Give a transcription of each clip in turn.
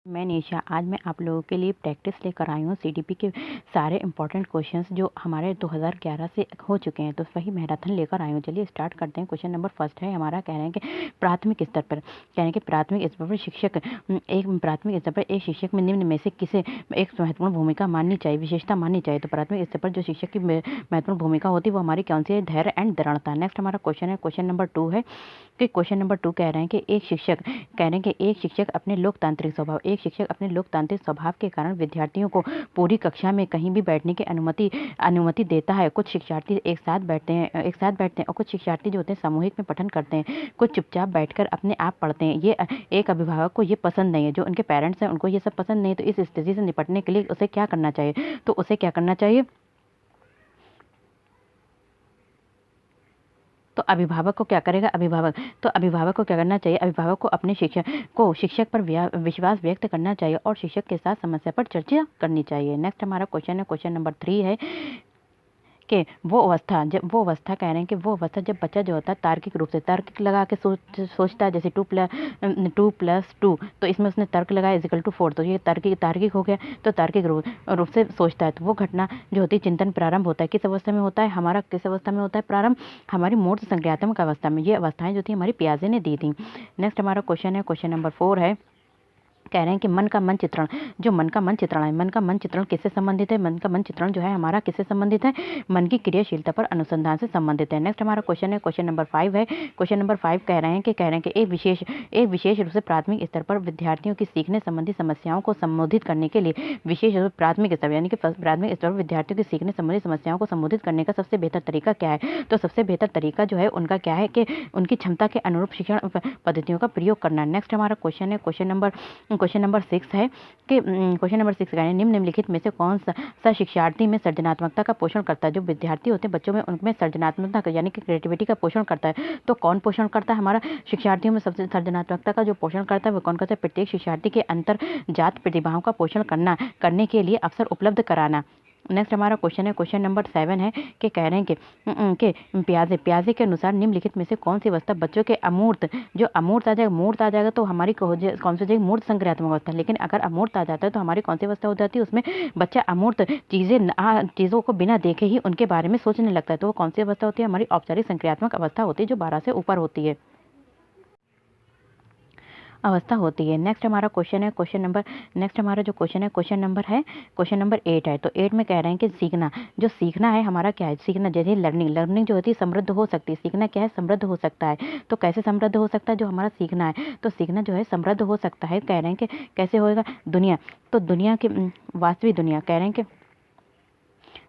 मैं निशा, आज मैं आप लोगों के लिए प्रैक्टिस लेकर आई हूँ सीडीपी के सारे इंपॉर्टेंट क्वेश्चंस जो हमारे 2011 से हो चुके हैं, तो वही मैराथन लेकर आई हूँ। चलिए स्टार्ट करते हैं। क्वेश्चन नंबर फर्स्ट है हमारा, कह रहे हैं कि प्राथमिक स्तर पर प्राथमिक स्तर पर शिक्षक प्राथमिक स्तर पर एक शिक्षक में निम्न में से किसे एक महत्वपूर्ण भूमिका माननी चाहिए, विशेषता माननी चाहिए। तो प्राथमिक स्तर पर जो शिक्षक की महत्वपूर्ण भूमिका होती है वो हमारी कौन सी है? धैर्य एंड दृढ़ता। नेक्स्ट हमारा क्वेश्चन है, क्वेश्चन नंबर 2 है कि क्वेश्चन नंबर 2 कह रहे हैं कि एक शिक्षक अपने लोकतांत्रिक स्वभाव के कारण विद्यार्थियों को पूरी कक्षा में कहीं भी बैठने की अनुमति देता है। कुछ शिक्षार्थी एक साथ बैठते हैं और कुछ शिक्षार्थी जो होते हैं सामूहिक में पठन करते हैं, कुछ चुपचाप बैठकर अपने आप पढ़ते हैं। ये एक अभिभावक को ये पसंद नहीं है, जो उनके पेरेंट्स हैं उनको ये सब पसंद नहीं है। तो इस स्थिति से निपटने के लिए उसे क्या करना चाहिए? तो उसे क्या करना चाहिए? तो अभिभावक को क्या करेगा? अभिभावक को क्या करना चाहिए? अभिभावक को अपने शिक्षक पर विश्वास व्यक्त करना चाहिए और शिक्षक के साथ समस्या पर चर्चा करनी चाहिए। नेक्स्ट हमारा क्वेश्चन है, क्वेश्चन नंबर 3 है कि वो अवस्था कह रहे हैं कि वो अवस्था जब बच्चा जो होता है तार्किक रूप से तर्क लगा के सोचता है, जैसे 2+2, तो इसमें उसने तर्क लगाया इजिकल टू 4, तो ये तार्किक हो गया। तो तार्किक रूप से सोचता है, तो वो घटना जो होती है चिंतन प्रारंभ होता है। किस अवस्था में होता है? हमारा किस अवस्था में होता है प्रारंभ? हमारी मूर्त संज्ञात्मक अवस्था में। ये अवस्थाएं जो थी हमारी पियाजे ने दी थी। नेक्स्ट हमारा क्वेश्चन है, क्वेश्चन नंबर 4 है, कह रहे हैं कि मन का मन चित्रण है, मन का मन चित्रण किससे संबंधित है? मन का मन चित्रण जो है हमारा किससे संबंधित है? मन की क्रियाशीलता पर अनुसंधान से संबंधित है। नेक्स्ट हमारा क्वेश्चन है, क्वेश्चन नंबर 5 है। क्वेश्चन नंबर 5 कह रहे हैं कि एक विशेष रूप से प्राथमिक स्तर पर विद्यार्थियों की सीखने संबंधी समस्याओं को संबोधित करने के लिए विशेष रूप प्राथमिक स्तर यानी कि प्राथमिक स्तर पर विद्यार्थियों की सीखने संबंधी समस्याओं को संबोधित करने का सबसे बेहतर तरीका क्या है? तो सबसे बेहतर तरीका जो है उनका क्या है कि उनकी क्षमता के अनुरूप शिक्षण पद्धतियों का प्रयोग करना। नेक्स्ट हमारा क्वेश्चन है, क्वेश्चन नंबर 6 है कि क्वेश्चन नंबर 6 निम्नलिखित में से कौन सा शिक्षार्थी में सृजनात्मकता का पोषण करता है? जो विद्यार्थी होते हैं बच्चों में, उनमें सृजनात्मकता यानी कि क्रिएटिविटी का पोषण करता है। तो कौन पोषण करता है? हमारा शिक्षार्थियों में सबसे सृजनात्मकता का जो पोषण करता है वो कौन करता है? प्रत्येक शिक्षार्थी के अंतर जात प्रतिभाओं का पोषण करने के लिए अवसर उपलब्ध कराना। नेक्स्ट हमारा क्वेश्चन है, क्वेश्चन नंबर 7 है कि कह रहे हैं कि प्याजे के अनुसार निम्नलिखित में से कौन सी अवस्था बच्चों के अमूर्त आ जाएगा तो हमारी कौन सी हो जाएगी? मूर्त संक्रियात्मक अवस्था। लेकिन अगर अमूर्त आ जाता है तो हमारी कौन सी अवस्था हो जाती है? उसमें बच्चा अमूर्त चीज़ों को बिना देखे ही उनके बारे में सोचने लगता है। तो वो कौन सी अवस्था होती है? हमारी औपचारिक संक्रियात्मक अवस्था होती है, जो 12 से ऊपर होती है अवस्था होती है। नेक्स्ट हमारा क्वेश्चन है, क्वेश्चन नंबर 8 है। तो 8 में कह रहे हैं कि सीखना है हमारा क्या है? सीखना जैसे लर्निंग जो होती है समृद्ध हो सकती है। सीखना क्या है? समृद्ध हो सकता है। तो कैसे समृद्ध हो सकता है? जो हमारा सीखना है, तो सीखना जो है समृद्ध हो सकता है। कह रहे हैं कि कैसे होएगा? दुनिया की वास्तविक दुनिया, कह रहे हैं कि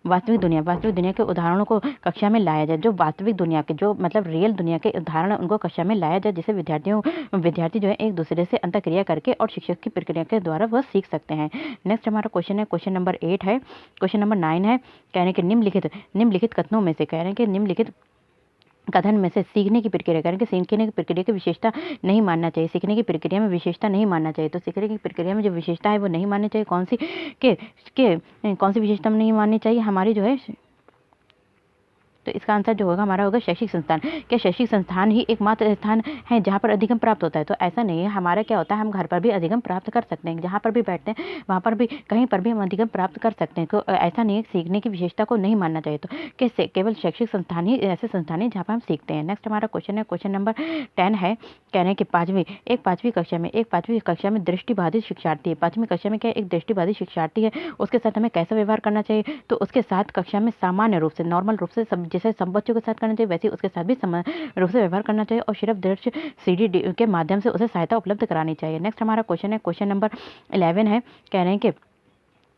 वास्तविक दुनिया के उदाहरणों को कक्षा में लाया जाए। जो वास्तविक दुनिया के, जो मतलब रियल दुनिया के उदाहरण उनको कक्षा में लाया जाए, जिससे विद्यार्थी जो है एक दूसरे से अंतःक्रिया करके और शिक्षक की प्रक्रिया के द्वारा वह सीख सकते हैं। नेक्स्ट हमारा क्वेश्चन है, क्वेश्चन नंबर 8 है। क्वेश्चन नंबर 9 है, कह रहे हैं कि निम्नलिखित कथनों में से, कह रहे हैं कि निम्नलिखित कथन में से सीखने की प्रक्रिया, करें कि सीखने की प्रक्रिया की विशेषता नहीं मानना चाहिए। सीखने की प्रक्रिया में विशेषता नहीं मानना चाहिए। तो सीखने की प्रक्रिया में जो विशेषता है वो नहीं माननी चाहिए। कौन सी कौन सी विशेषता नहीं माननी चाहिए? हमारी जो है, तो इसका आंसर जो होगा हमारा होगा शैक्षिक संस्थान। क्या शैक्षिक संस्थान ही एकमात्र स्थान है जहाँ पर अधिगम प्राप्त होता है? तो ऐसा नहीं है। हमारा क्या होता है, हम घर पर भी अधिगम प्राप्त कर सकते हैं। जहाँ पर भी बैठते हैं वहाँ पर भी कहीं पर भी हम अधिगम प्राप्त कर सकते हैं। तो ऐसा नहीं है, सीखने की विशेषता को नहीं मानना चाहिए। तो कैसे? केवल शैक्षिक संस्थान ही ऐसे संस्थान है जहाँ पर हम सीखते हैं। नेक्स्ट हमारा क्वेश्चन है, क्वेश्चन नंबर 10 है। कह रहे हैं कि पाँचवीं कक्षा में दृष्टिबाधित शिक्षार्थी है। 5वीं कक्षा में क्या एक दृष्टिबाधित शिक्षार्थी है, उसके साथ हमें कैसा व्यवहार करना चाहिए? तो उसके साथ कक्षा में सामान्य रूप से, नॉर्मल रूप से, जैसे सब बच्चों के साथ करना चाहिए वैसे उसके साथ भी समान रूप से व्यवहार करना चाहिए और सिर्फ दृश्य सीडी के माध्यम से उसे सहायता उपलब्ध करानी चाहिए। नेक्स्ट हमारा क्वेश्चन है, क्वेश्चन नंबर 11 है। कह रहे हैं कि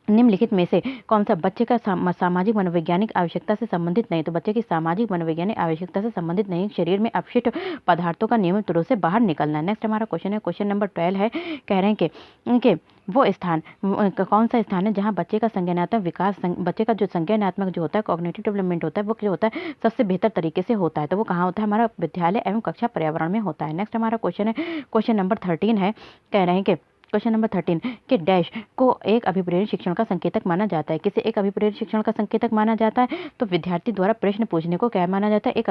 निम्नलिखित में से कौन सा बच्चे का सामाजिक मनोवैज्ञानिक आवश्यकता से संबंधित नहीं? तो बच्चे की सामाजिक मनोवैज्ञानिक आवश्यकता से संबंधित नहीं, शरीर में अपशिष्ट पदार्थों का नियमित रूप से बाहर निकलना। नेक्स्ट हमारा क्वेश्चन है, क्वेश्चन नंबर 12 है। कह रहे हैं कि वो स्थान कौन सा स्थान है जहाँ बच्चे का संज्ञानात्मक विकास, बच्चे का जो संज्ञानात्मक जो होता है, कॉग्निटिव डेवलपमेंट होता है, वो जो होता है सबसे बेहतर तरीके से होता है। तो वो कहाँ होता है? हमारा विद्यालय एवं कक्षा पर्यावरण में होता है। नेक्स्ट हमारा क्वेश्चन है, क्वेश्चन नंबर 13 है। कह रहे हैं कि क्वेश्चन नंबर 13 कि डैश को एक अभिप्रेरण शिक्षण का संकेतक माना जाता है। किसे एक अभिप्रेरण शिक्षण का संकेतक माना जाता है? तो विद्यार्थी द्वारा प्रश्न पूछने को क्या माना जाता है? एक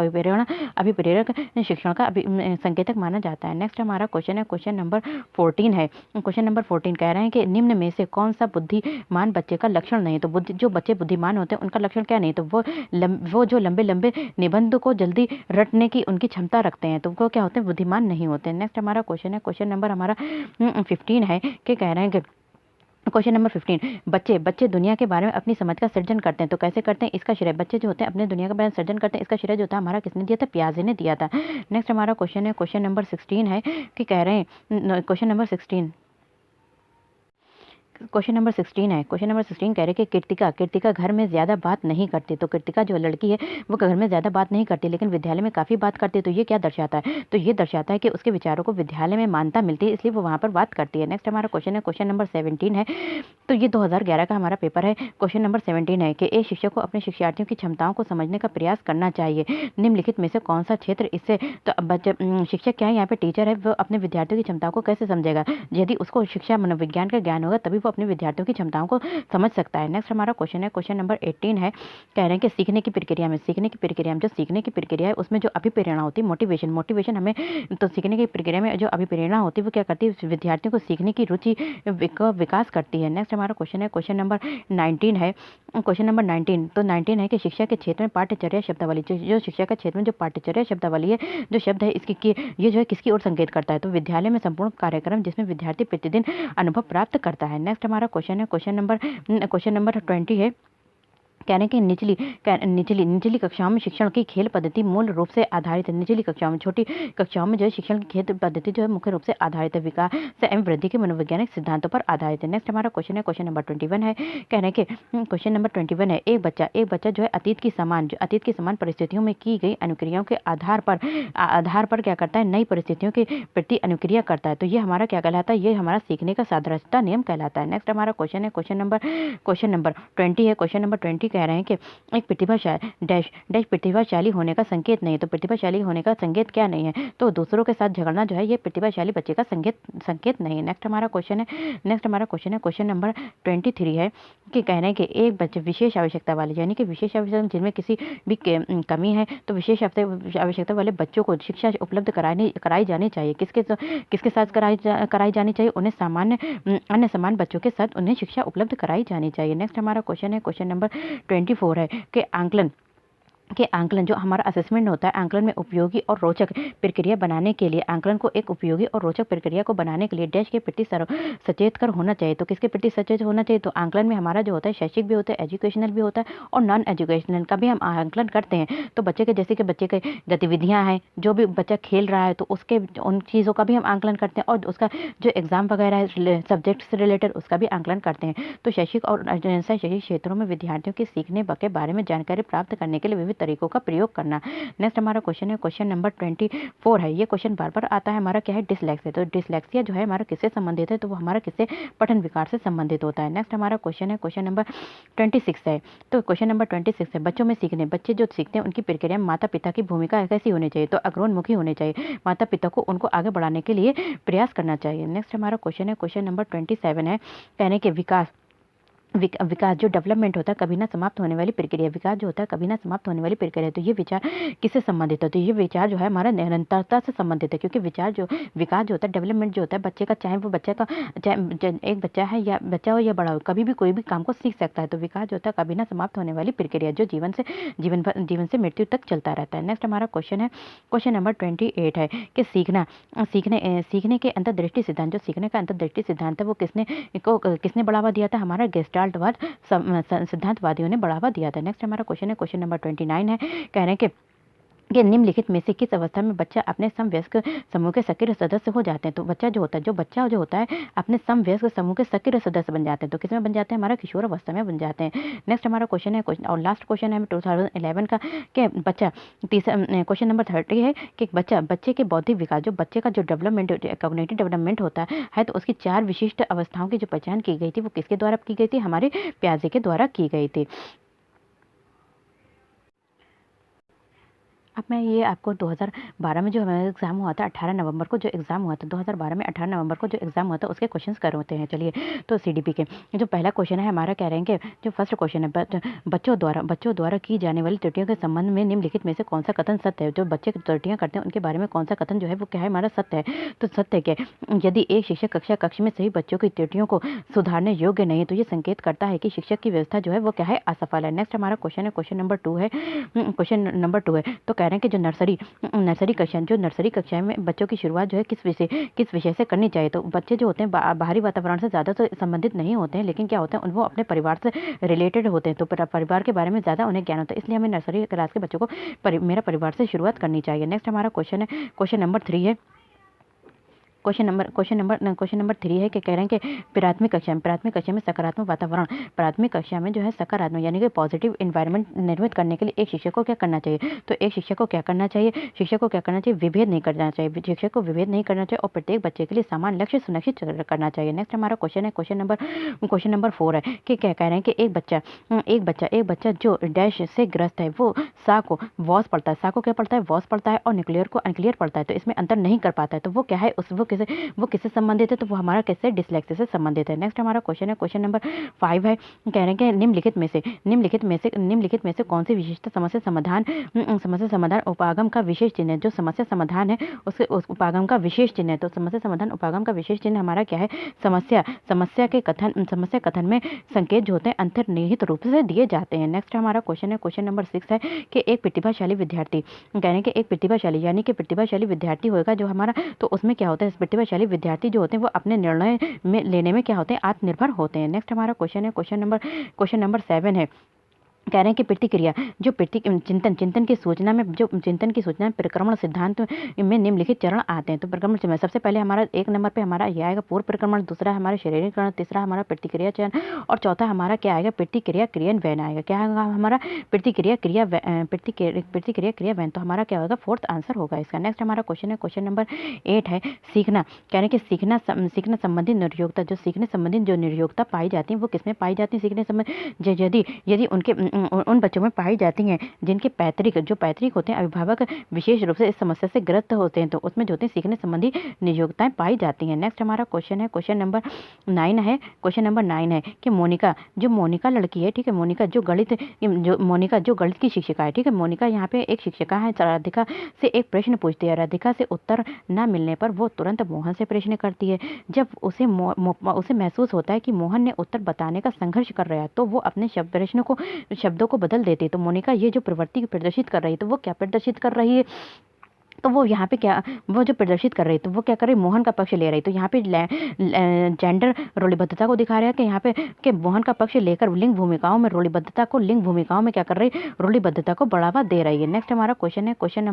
अभिप्रेरक शिक्षण का संकेतक माना जाता है। नेक्स्ट हमारा क्वेश्चन है, क्वेश्चन नंबर 14 है। क्वेश्चन नंबर 14 कह रहे हैं कि निम्न में से कौन सा बुद्धिमान बच्चे का लक्षण नहीं? तो जो बच्चे बुद्धिमान होते हैं उनका लक्षण क्या नहीं? तो वो जो लंबे लंबे निबंध को जल्दी रटने की उनकी क्षमता रखते हैं, तो वो क्या होते हैं? बुद्धिमान नहीं होते। नेक्स्ट हमारा क्वेश्चन है, क्वेश्चन नंबर हमारा 15 है कि कह रहे हैं कि क्वेश्चन नंबर 15 बच्चे दुनिया के बारे में अपनी समझ का सृजन करते हैं, तो कैसे करते हैं? इसका श्रेय बच्चे जो होते हैं अपने दुनिया के बारे में सृजन करते हैं, इसका श्रेय जो होता है हमारा किसने दिया था? पियाजे ने दिया था। नेक्स्ट हमारा क्वेश्चन है, क्वेश्चन नंबर 16 है कि कह रहे हैं क्वेश्चन नंबर 16 क्वेश्चन नंबर 16 है। क्वेश्चन नंबर 16 कह रहे हैं कि कीर्तिका घर में ज़्यादा बात नहीं करती। तो कीर्तिका जो लड़की है वो घर में ज़्यादा बात नहीं करती, लेकिन विद्यालय में काफ़ी बात करती है। तो ये क्या दर्शाता है? तो ये दर्शाता है कि उसके विचारों को विद्यालय में मान्यता मिलती है, इसलिए वो वहाँ पर बात करती है। नेक्स्ट हमारा क्वेश्चन है, क्वेश्चन नंबर 17 है। तो ये 2011 का हमारा पेपर है। क्वेश्चन नंबर 17 है कि एक शिक्षक को अपने शिक्षार्थियों की क्षमताओं को समझने का प्रयास करना चाहिए। निम्नलिखित में से कौन सा क्षेत्र इससे तो शिक्षक क्या है? यहाँ पे टीचर है, वो अपने विद्यार्थियों की क्षमताओं को कैसे समझेगा? यदि उसको शिक्षा मनोविज्ञान का ज्ञान होगा तभी वो अपने विद्यार्थियों की क्षमताओं को समझ सकता है। नेक्स्ट हमारा क्वेश्चन है, क्वेश्चन नंबर 18 है। कह रहे हैं कि सीखने की प्रक्रिया में जो सीखने की प्रक्रिया है उसमें जो अभिप्रेरणा होती है, मोटिवेशन हमें, तो सीखने की प्रक्रिया में जो अभिप्रेरणा होती है वो क्या करती है? विद्यार्थियों को सीखने की रुचि विकास करती है। नेक्स्ट हमारा क्वेश्चन है, क्वेश्चन नंबर 19 है। क्वेश्चन नंबर 19 तो 19 है कि शिक्षा के क्षेत्र में पाठ्यचर्या शब्दावली, जो शिक्षा के क्षेत्र में जो पाठ्यचर्या शब्दावली है, जो शब्द है इसकी ये जो है किसकी ओर संकेत करता है? तो विद्यालय में संपूर्ण कार्यक्रम जिसमें विद्यार्थी प्रतिदिन अनुभव प्राप्त करता है। नेक्स्ट हमारा क्वेश्चन है, क्वेश्चन नंबर 20 है। कहने की निचली कक्षाओं में शिक्षण की खेल पद्धति मूल रूप से आधारित है। निचली कक्षाओं में, छोटी कक्षाओं में जो है शिक्षण की खेल पद्धति जो है मुख्य रूप से आधारित है, विकास एवं वृद्धि के मनोवैज्ञानिक सिद्धांतों पर आधारित है। नेक्स्ट हमारा क्वेश्चन है, क्वेश्चन नंबर 21 है। कहने के क्वेश्चन नंबर 21 है, एक बच्चा जो है अतीत की समान परिस्थितियों में की गई अनुक्रियाओं के आधार पर क्या करता है? नई परिस्थितियों के प्रति अनुक्रिया करता है। तो ये हमारा क्या कहलाता है? ये हमारा सीखने का सादृश्यता नियम कहलाता है। नेक्स्ट हमारा क्वेश्चन है, क्वेश्चन नंबर 20 है। क्वेश्चन नंबर 20 कह रहे हैं कि एक प्रतिभाशाली होने का संकेत नहीं है। तो प्रतिभाशाली होने का संकेत क्या नहीं है? तो दूसरों के साथ झगड़ना जो है ये प्रतिभाशाली बच्चे का संकेत नहीं है। नेक्स्ट हमारा क्वेश्चन है, क्वेश्चन नंबर 23 है कि कह रहे हैं कि एक बच्चे विशेष आवश्यकता वाले, यानी कि विशेष आवश्यकता जिनमें किसी भी कमी है, तो विशेष आवश्यकता वाले बच्चों को शिक्षा उपलब्ध कराई जानी चाहिए। किसके साथ कराई जानी चाहिए? उन्हें अन्य समान बच्चों के साथ उन्हें शिक्षा उपलब्ध कराई जानी चाहिए। नेक्स्ट हमारा क्वेश्चन है, क्वेश्चन नंबर 24 है कि आंकलन जो हमारा असेसमेंट होता है, आंकलन में उपयोगी और रोचक प्रक्रिया बनाने के लिए, आंकलन को एक उपयोगी और रोचक प्रक्रिया को बनाने के लिए डैश के प्रति सचेत कर होना चाहिए। तो किसके प्रति सचेत होना चाहिए? तो आंकलन में हमारा जो होता है शैक्षिक भी होता है, एजुकेशनल भी होता है और नॉन एजुकेशनल का भी हम आंकलन करते हैं। तो बच्चे के जैसे कि बच्चे के गतिविधियाँ हैं, जो भी बच्चा खेल रहा है तो उसके उन चीज़ों का भी हम आंकलन करते हैं, और उसका जो एग्जाम वगैरह है सब्जेक्ट से रिलेटेड उसका भी आंकलन करते हैं। तो शैक्षिक और शैक्षिक क्षेत्रों में विद्यार्थियों के सीखने के बारे में जानकारी प्राप्त करने के लिए विविध तरीकों का प्रयोग करना। नेक्स्ट हमारा क्वेश्चन है, क्वेश्चन नंबर 24 है। ये क्वेश्चन बार बार आता है हमारा, क्या है? डिसलेक्सिया। तो डिसलेक्सिया जो है हमारा किससे संबंधित है? तो वो हमारा किससे? पठन विकार से संबंधित होता है। नेक्स्ट हमारा क्वेश्चन है, क्वेश्चन नंबर 26 है। तो क्वेश्चन नंबर 26 है, बच्चे जो सीखते हैं उनकी प्रक्रिया में माता पिता की भूमिका कैसी होनी चाहिए? तो अग्रोन्मुखी होनी चाहिए। माता पिता को उनको आगे बढ़ाने के लिए प्रयास करना चाहिए। नेक्स्ट हमारा क्वेश्चन है, क्वेश्चन नंबर 27 है। कहने के विकास जो डेवलपमेंट होता है कभी ना समाप्त होने वाली प्रक्रिया, विकास जो होता है कभी ना समाप्त होने वाली प्रक्रिया। तो ये विचार किससे संबंधित है? तो ये विचार जो है हमारा निरंतरता से संबंधित है, क्योंकि विकास जो होता है, डेवलपमेंट जो होता है बच्चे का, चाहे एक बच्चा है या बच्चा हो या बड़ा हो, कभी भी कोई भी काम को सीख सकता है। तो विकास जो होता है कभी ना समाप्त होने वाली प्रक्रिया, जो जीवन से मृत्यु तक चलता रहता है। नेक्स्ट हमारा क्वेश्चन है, क्वेश्चन नंबर 28 है कि सीखने के अंतर्दृष्टि सिद्धांत, जो सीखने का अंतर्दृष्टि सिद्धांत है वो किसने बढ़ावा दिया था? हमारा गेस्टाल्टवाद सिद्धांतवादियों ने बढ़ावा दिया था। नेक्स्ट हमारा क्वेश्चन है, क्वेश्चन नंबर 29 है। कह रहे हैं कि निम्नलिखित में से किस अवस्था में बच्चा अपने समवयस्क समूह के सक्रिय सदस्य हो जाते हैं? तो बच्चा जो होता है अपने समवयस्क समूह के सक्रिय सदस्य बन जाते हैं। तो किसमें बन जाते हैं? हमारा किशोर अवस्था में बन जाते हैं। नेक्स्ट हमारा क्वेश्चन है, और लास्ट क्वेश्चन है 2011 का, कि बच्चा क्वेश्चन नंबर 30 है कि बच्चे के बौद्धिक विकास, जो बच्चे का जो डेवलपमेंट, कॉग्निटिव डेवलपमेंट होता है तो उसकी 4 विशिष्ट अवस्थाओं की जो पहचान की गई थी वो किसके द्वारा की गई थी? हमारे पियाजे के द्वारा की गई थी। अब मैं ये आपको 2012 में जो हमारा एग्ज़ाम हुआ था, 18 नवंबर को जो एग्ज़ाम हुआ था, 2012 में 18 नवंबर को जो एग्ज़ाम हुआ था उसके क्वेश्चंस करते हैं। चलिए, तो सीडीपी के जो पहला क्वेश्चन है हमारा कह रहे हैं कि जो फर्स्ट क्वेश्चन है बच्चों द्वारा की जाने वाली त्रुटियों के संबंध में निम्नलिखित में से कौन सा कथन सत्य है। जो बच्चे त्रुटियां करते हैं उनके बारे में कौन सा कथन जो है वो क्या है हमारा सत्य है। तो सत्य क्या है? यदि एक शिक्षक कक्ष में सभी बच्चों की त्रुटियों को सुधारने योग्य नहीं तो ये संकेत करता है कि शिक्षक की व्यवस्था जो है वो क्या है असफल है। नेक्स्ट हमारा क्वेश्चन है, क्वेश्चन नंबर 2 है। तो कह रहे हैं कि जो नर्सरी कक्षा में बच्चों की शुरुआत जो है किस विषय से करनी चाहिए। तो बच्चे जो होते हैं बाहरी वातावरण से ज़्यादा तो संबंधित नहीं होते हैं, लेकिन क्या होता है वो अपने परिवार से रिलेटेड होते हैं, तो परिवार के बारे में ज़्यादा उन्हें ज्ञान होता है, इसलिए हमें नर्सरी क्लास के बच्चों को मेरा परिवार से शुरुआत करनी चाहिए। नेक्स्ट हमारा क्वेश्चन है, क्वेश्चन नंबर 3 है। क्वेश्चन नंबर 3 है कि कह रहे हैं कि प्राथमिक कक्षा में सकारात्मक वातावरण, प्राथमिक कक्षा में जो है सकारात्मक यानी कि पॉजिटिव एनवायरनमेंट निर्मित करने के लिए एक शिक्षक को क्या करना चाहिए। तो एक शिक्षक को क्या करना चाहिए, विभेद नहीं करना चाहिए, शिक्षक को विभेद नहीं करना चाहिए और प्रत्येक बच्चे के लिए समान लक्ष्य सुनिश्चित करना चाहिए। नेक्स्ट हमारा क्वेश्चन है, क्वेश्चन नंबर 4 है कि क्या कह रहे हैं कि एक बच्चा जो डैश से ग्रस्त है वो सा को वॉस पढ़ता है, वॉस पढ़ता है और न्यूक्लियर को अनक्लियर पढ़ता है, तो इसमें अंतर नहीं कर पाता है, तो वो क्या है वो किससे संबंधित है। तो वो हमारा किससे, डिसलेक्सिया से संबंधित है। नेक्स्ट हमारा क्वेश्चन है, क्वेश्चन नंबर 5 है। कह रहे हैं कि निम्नलिखित में से कौन सी विशिष्ट समस्या समाधान उपागम का विशेष चिन्ह है। जो समस्या समाधान है उसके उस उपागम का विशेष चिन्ह है। तो समस्या समाधान उपागम का विशेष चिन्ह हमारा क्या है, समस्या कथन में संकेत जो होते हैं अंतर्निहित रूप से दिए जाते हैं। नेक्स्ट हमारा क्वेश्चन है, क्वेश्चन नंबर 6 है कि एक प्रतिभाशाली विद्यार्थी, कह रहे हैं कि एक प्रतिभाशाली यानी कि प्रतिभाशाली विद्यार्थी होगा जो हमारा, तो उसमें क्या होता है, प्रतिभाशाली विद्यार्थी जो होते हैं वो अपने निर्णय में लेने में क्या होते हैं, आत्मनिर्भर होते हैं। नेक्स्ट हमारा क्वेश्चन है, क्वेश्चन नंबर 7 है। कह रहे हैं कि प्रतिक्रिया जो चिंतन की सूचना में परिक्रमण सिद्धांत में निम्नलिखित चरण आते हैं। तो परिक्रमण में सबसे पहले हमारा 1 नंबर पे हमारा ये आएगा पूर्व परिक्रमण, दूसरा हमारा शरीरीकरण, तीसरा हमारा प्रतिक्रिया चयन और चौथा हमारा क्या आएगा, प्रतिक्रिया क्रियान्वयन आएगा। क्या आएगा हमारा, प्रतिक्रिया क्रियान्वयन। तो हमारा क्या होगा, फोर्थ आंसर होगा इसका। नेक्स्ट हमारा क्वेश्चन है, क्वेश्चन नंबर 8 है सीखना। कह रहे हैं कि सीखना संबंधी निर्योग्यता, जो सीखने संबंधी जो निर्योग्यता पाई जाती है वो किसमें पाई जाती है, सीखने संबंधी यदि उन बच्चों में पाई जाती हैं जिनके पैतृक होते हैं अभिभावक विशेष रूप से इस समस्या से ग्रस्त होते हैं, तो उसमें जो होते हैं सीखने संबंधी नियोक्ताएं पाई जाती हैं। नेक्स्ट हमारा क्वेश्चन है, क्वेश्चन नंबर 9 है कि मोनिका लड़की है, ठीक है, मोनिका जो गणित की शिक्षिका है, ठीक है, मोनिका यहाँ पे एक शिक्षिका है, राधिका से एक प्रश्न पूछती है, राधिका से उत्तर न मिलने पर वो तुरंत मोहन से प्रश्न करती है। जब उसे महसूस होता है कि मोहन ने उत्तर बताने का संघर्ष कर रहा है तो वो अपने शब्दों को बदल देती है। तो मोनिका ये जो प्रवृत्ति प्रदर्शित कर रही है, तो वो क्या प्रदर्शित कर रही है, तो वो यहाँ पे क्या, वो जो प्रदर्शित कर रही है तो वो क्या कर रही है, मोहन का पक्ष ले रही। तो यहाँ पे जेंडर रोलीबद्धता को दिखा रहा है कि यहाँ पे कि मोहन का पक्ष लेकर लिंग भूमिकाओं में क्या कर रही है, रोलीबद्धता को बढ़ावा दे रही है। नेक्स्ट हमारा क्वेश्चन है, क्वेश्चन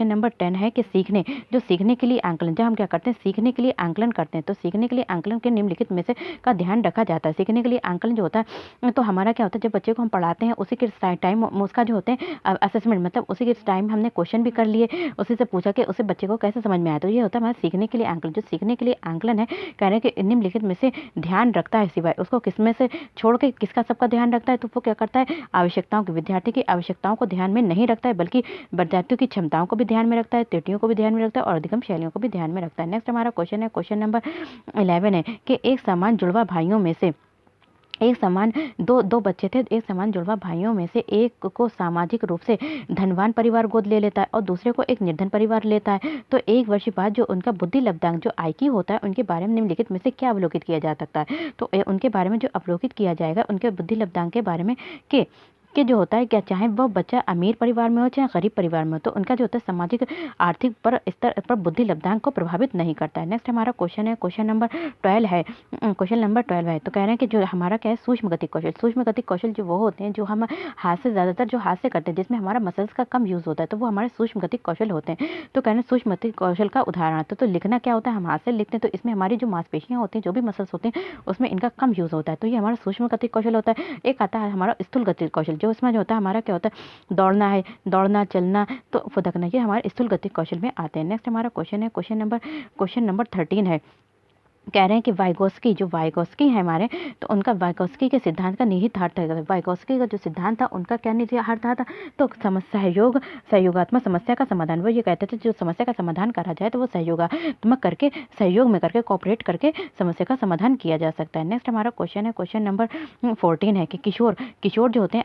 नंबर 10 है कि सीखने के लिए आंकलन, जब हम क्या करते हैं, सीखने के लिए आंकलन करते हैं, तो सीखने के लिए आंकलन के निम्नलिखित में से का ध्यान रखा जाता है। सीखने के लिए आंकलन जो होता है तो हमारा क्या होता है, जब बच्चे को हम पढ़ाते हैं उसी के टाइम उसका जो होते हैं असेसमेंट, मतलब उसी के टाइम हमने क्वेश्चन भी कर लिए, उसी से पूछा कि उसे बच्चे को कैसे समझ में आया। तो ये होता है हमारा सीखने के लिए आंकलन। जो सीखने के लिए आंकलन है, कह रहे हैं कि निम्नलिखित में से ध्यान रखता है सिवाय उसको किसमें से छोड़ के किसका सबका ध्यान रखता है, तो वो क्या करता है, विद्यार्थी की आवश्यकताओं को ध्यान में नहीं रखता है, बल्कि विद्यार्थियों की क्षमताओं को भी ध्यान में रखता है, त्रुटियों को भी ध्यान में रखता है और अधिगम शैलियों को भी ध्यान में रखता है। नेक्स्ट हमारा क्वेश्चन है, क्वेश्चन नंबर 11 है कि एक समान जुड़वा भाइयों में से दो बच्चे थे, एक समान जुड़वा भाइयों में से एक को सामाजिक रूप से धनवान परिवार गोद ले लेता है और दूसरे को एक निर्धन परिवार लेता है। तो 1 वर्ष बाद जो उनका बुद्धि लब्धांक जो IQ होता है उनके बारे में निम्नलिखित में से क्या अवलोकित किया जा सकता है। तो उनके बारे में जो अवलोकित किया जाएगा उनके बुद्धि लब्धांक के बारे में कि जो होता है, क्या चाहे वो बच्चा अमीर परिवार में हो चाहे गरीब परिवार में हो, तो उनका जो होता है सामाजिक आर्थिक पर स्तर पर बुद्धि लब्धांक को प्रभावित नहीं करता है। नेक्स्ट हमारा क्वेश्चन है, क्वेश्चन नंबर 12 है। तो कह रहे हैं कि जो हमारा क्या है, सूक्ष्म गतिक कौशल जो वो होते हैं जो हम हाथ से ज़्यादातर जो हाथ से करते हैं जिसमें हमारा मसल्स का कम यूज़ होता है, तो वो हमारे सूक्ष्म गतिक कौशल होते हैं। तो कह रहे हैं सूक्ष्म गतिक कौशल का उदाहरण आता है, तो लिखना क्या होता है, हम हाथ से लिखते हैं, तो इसमें हमारी जो मांसपेशियाँ होती हैं, जो भी मसल्स होते हैं उसमें इनका कम यूज़ होता है, तो ये हमारा सूक्ष्म गतिक कौशल होता है। एक आता है हमारा स्थूल गतिक कौशल, जो इसमें जो होता है हमारा क्या होता है, दौड़ना, चलना, तो फुदकना, ये हमारे स्थूल गतिक कौशल में आते हैं। नेक्स्ट हमारा क्वेश्चन है, क्वेश्चन नंबर 13 है कह रहे हैं कि वाइगोस्की है हमारे, तो उनका वाइगोस्की के सिद्धांत का निहित अर्थ है। वाइगोस्की का जो सिद्धांत था उनका क्या निहित अर्थ था? तो सहयोगात्मक समस्या का समाधान। वो ये कहते थे जो समस्या का समाधान करा जाए तो वो सहयोग में करके कोऑपरेट करके समस्या का समाधान किया जा सकता है। नेक्स्ट हमारा क्वेश्चन है, क्वेश्चन नंबर 14 है कि किशोर जो होते हैं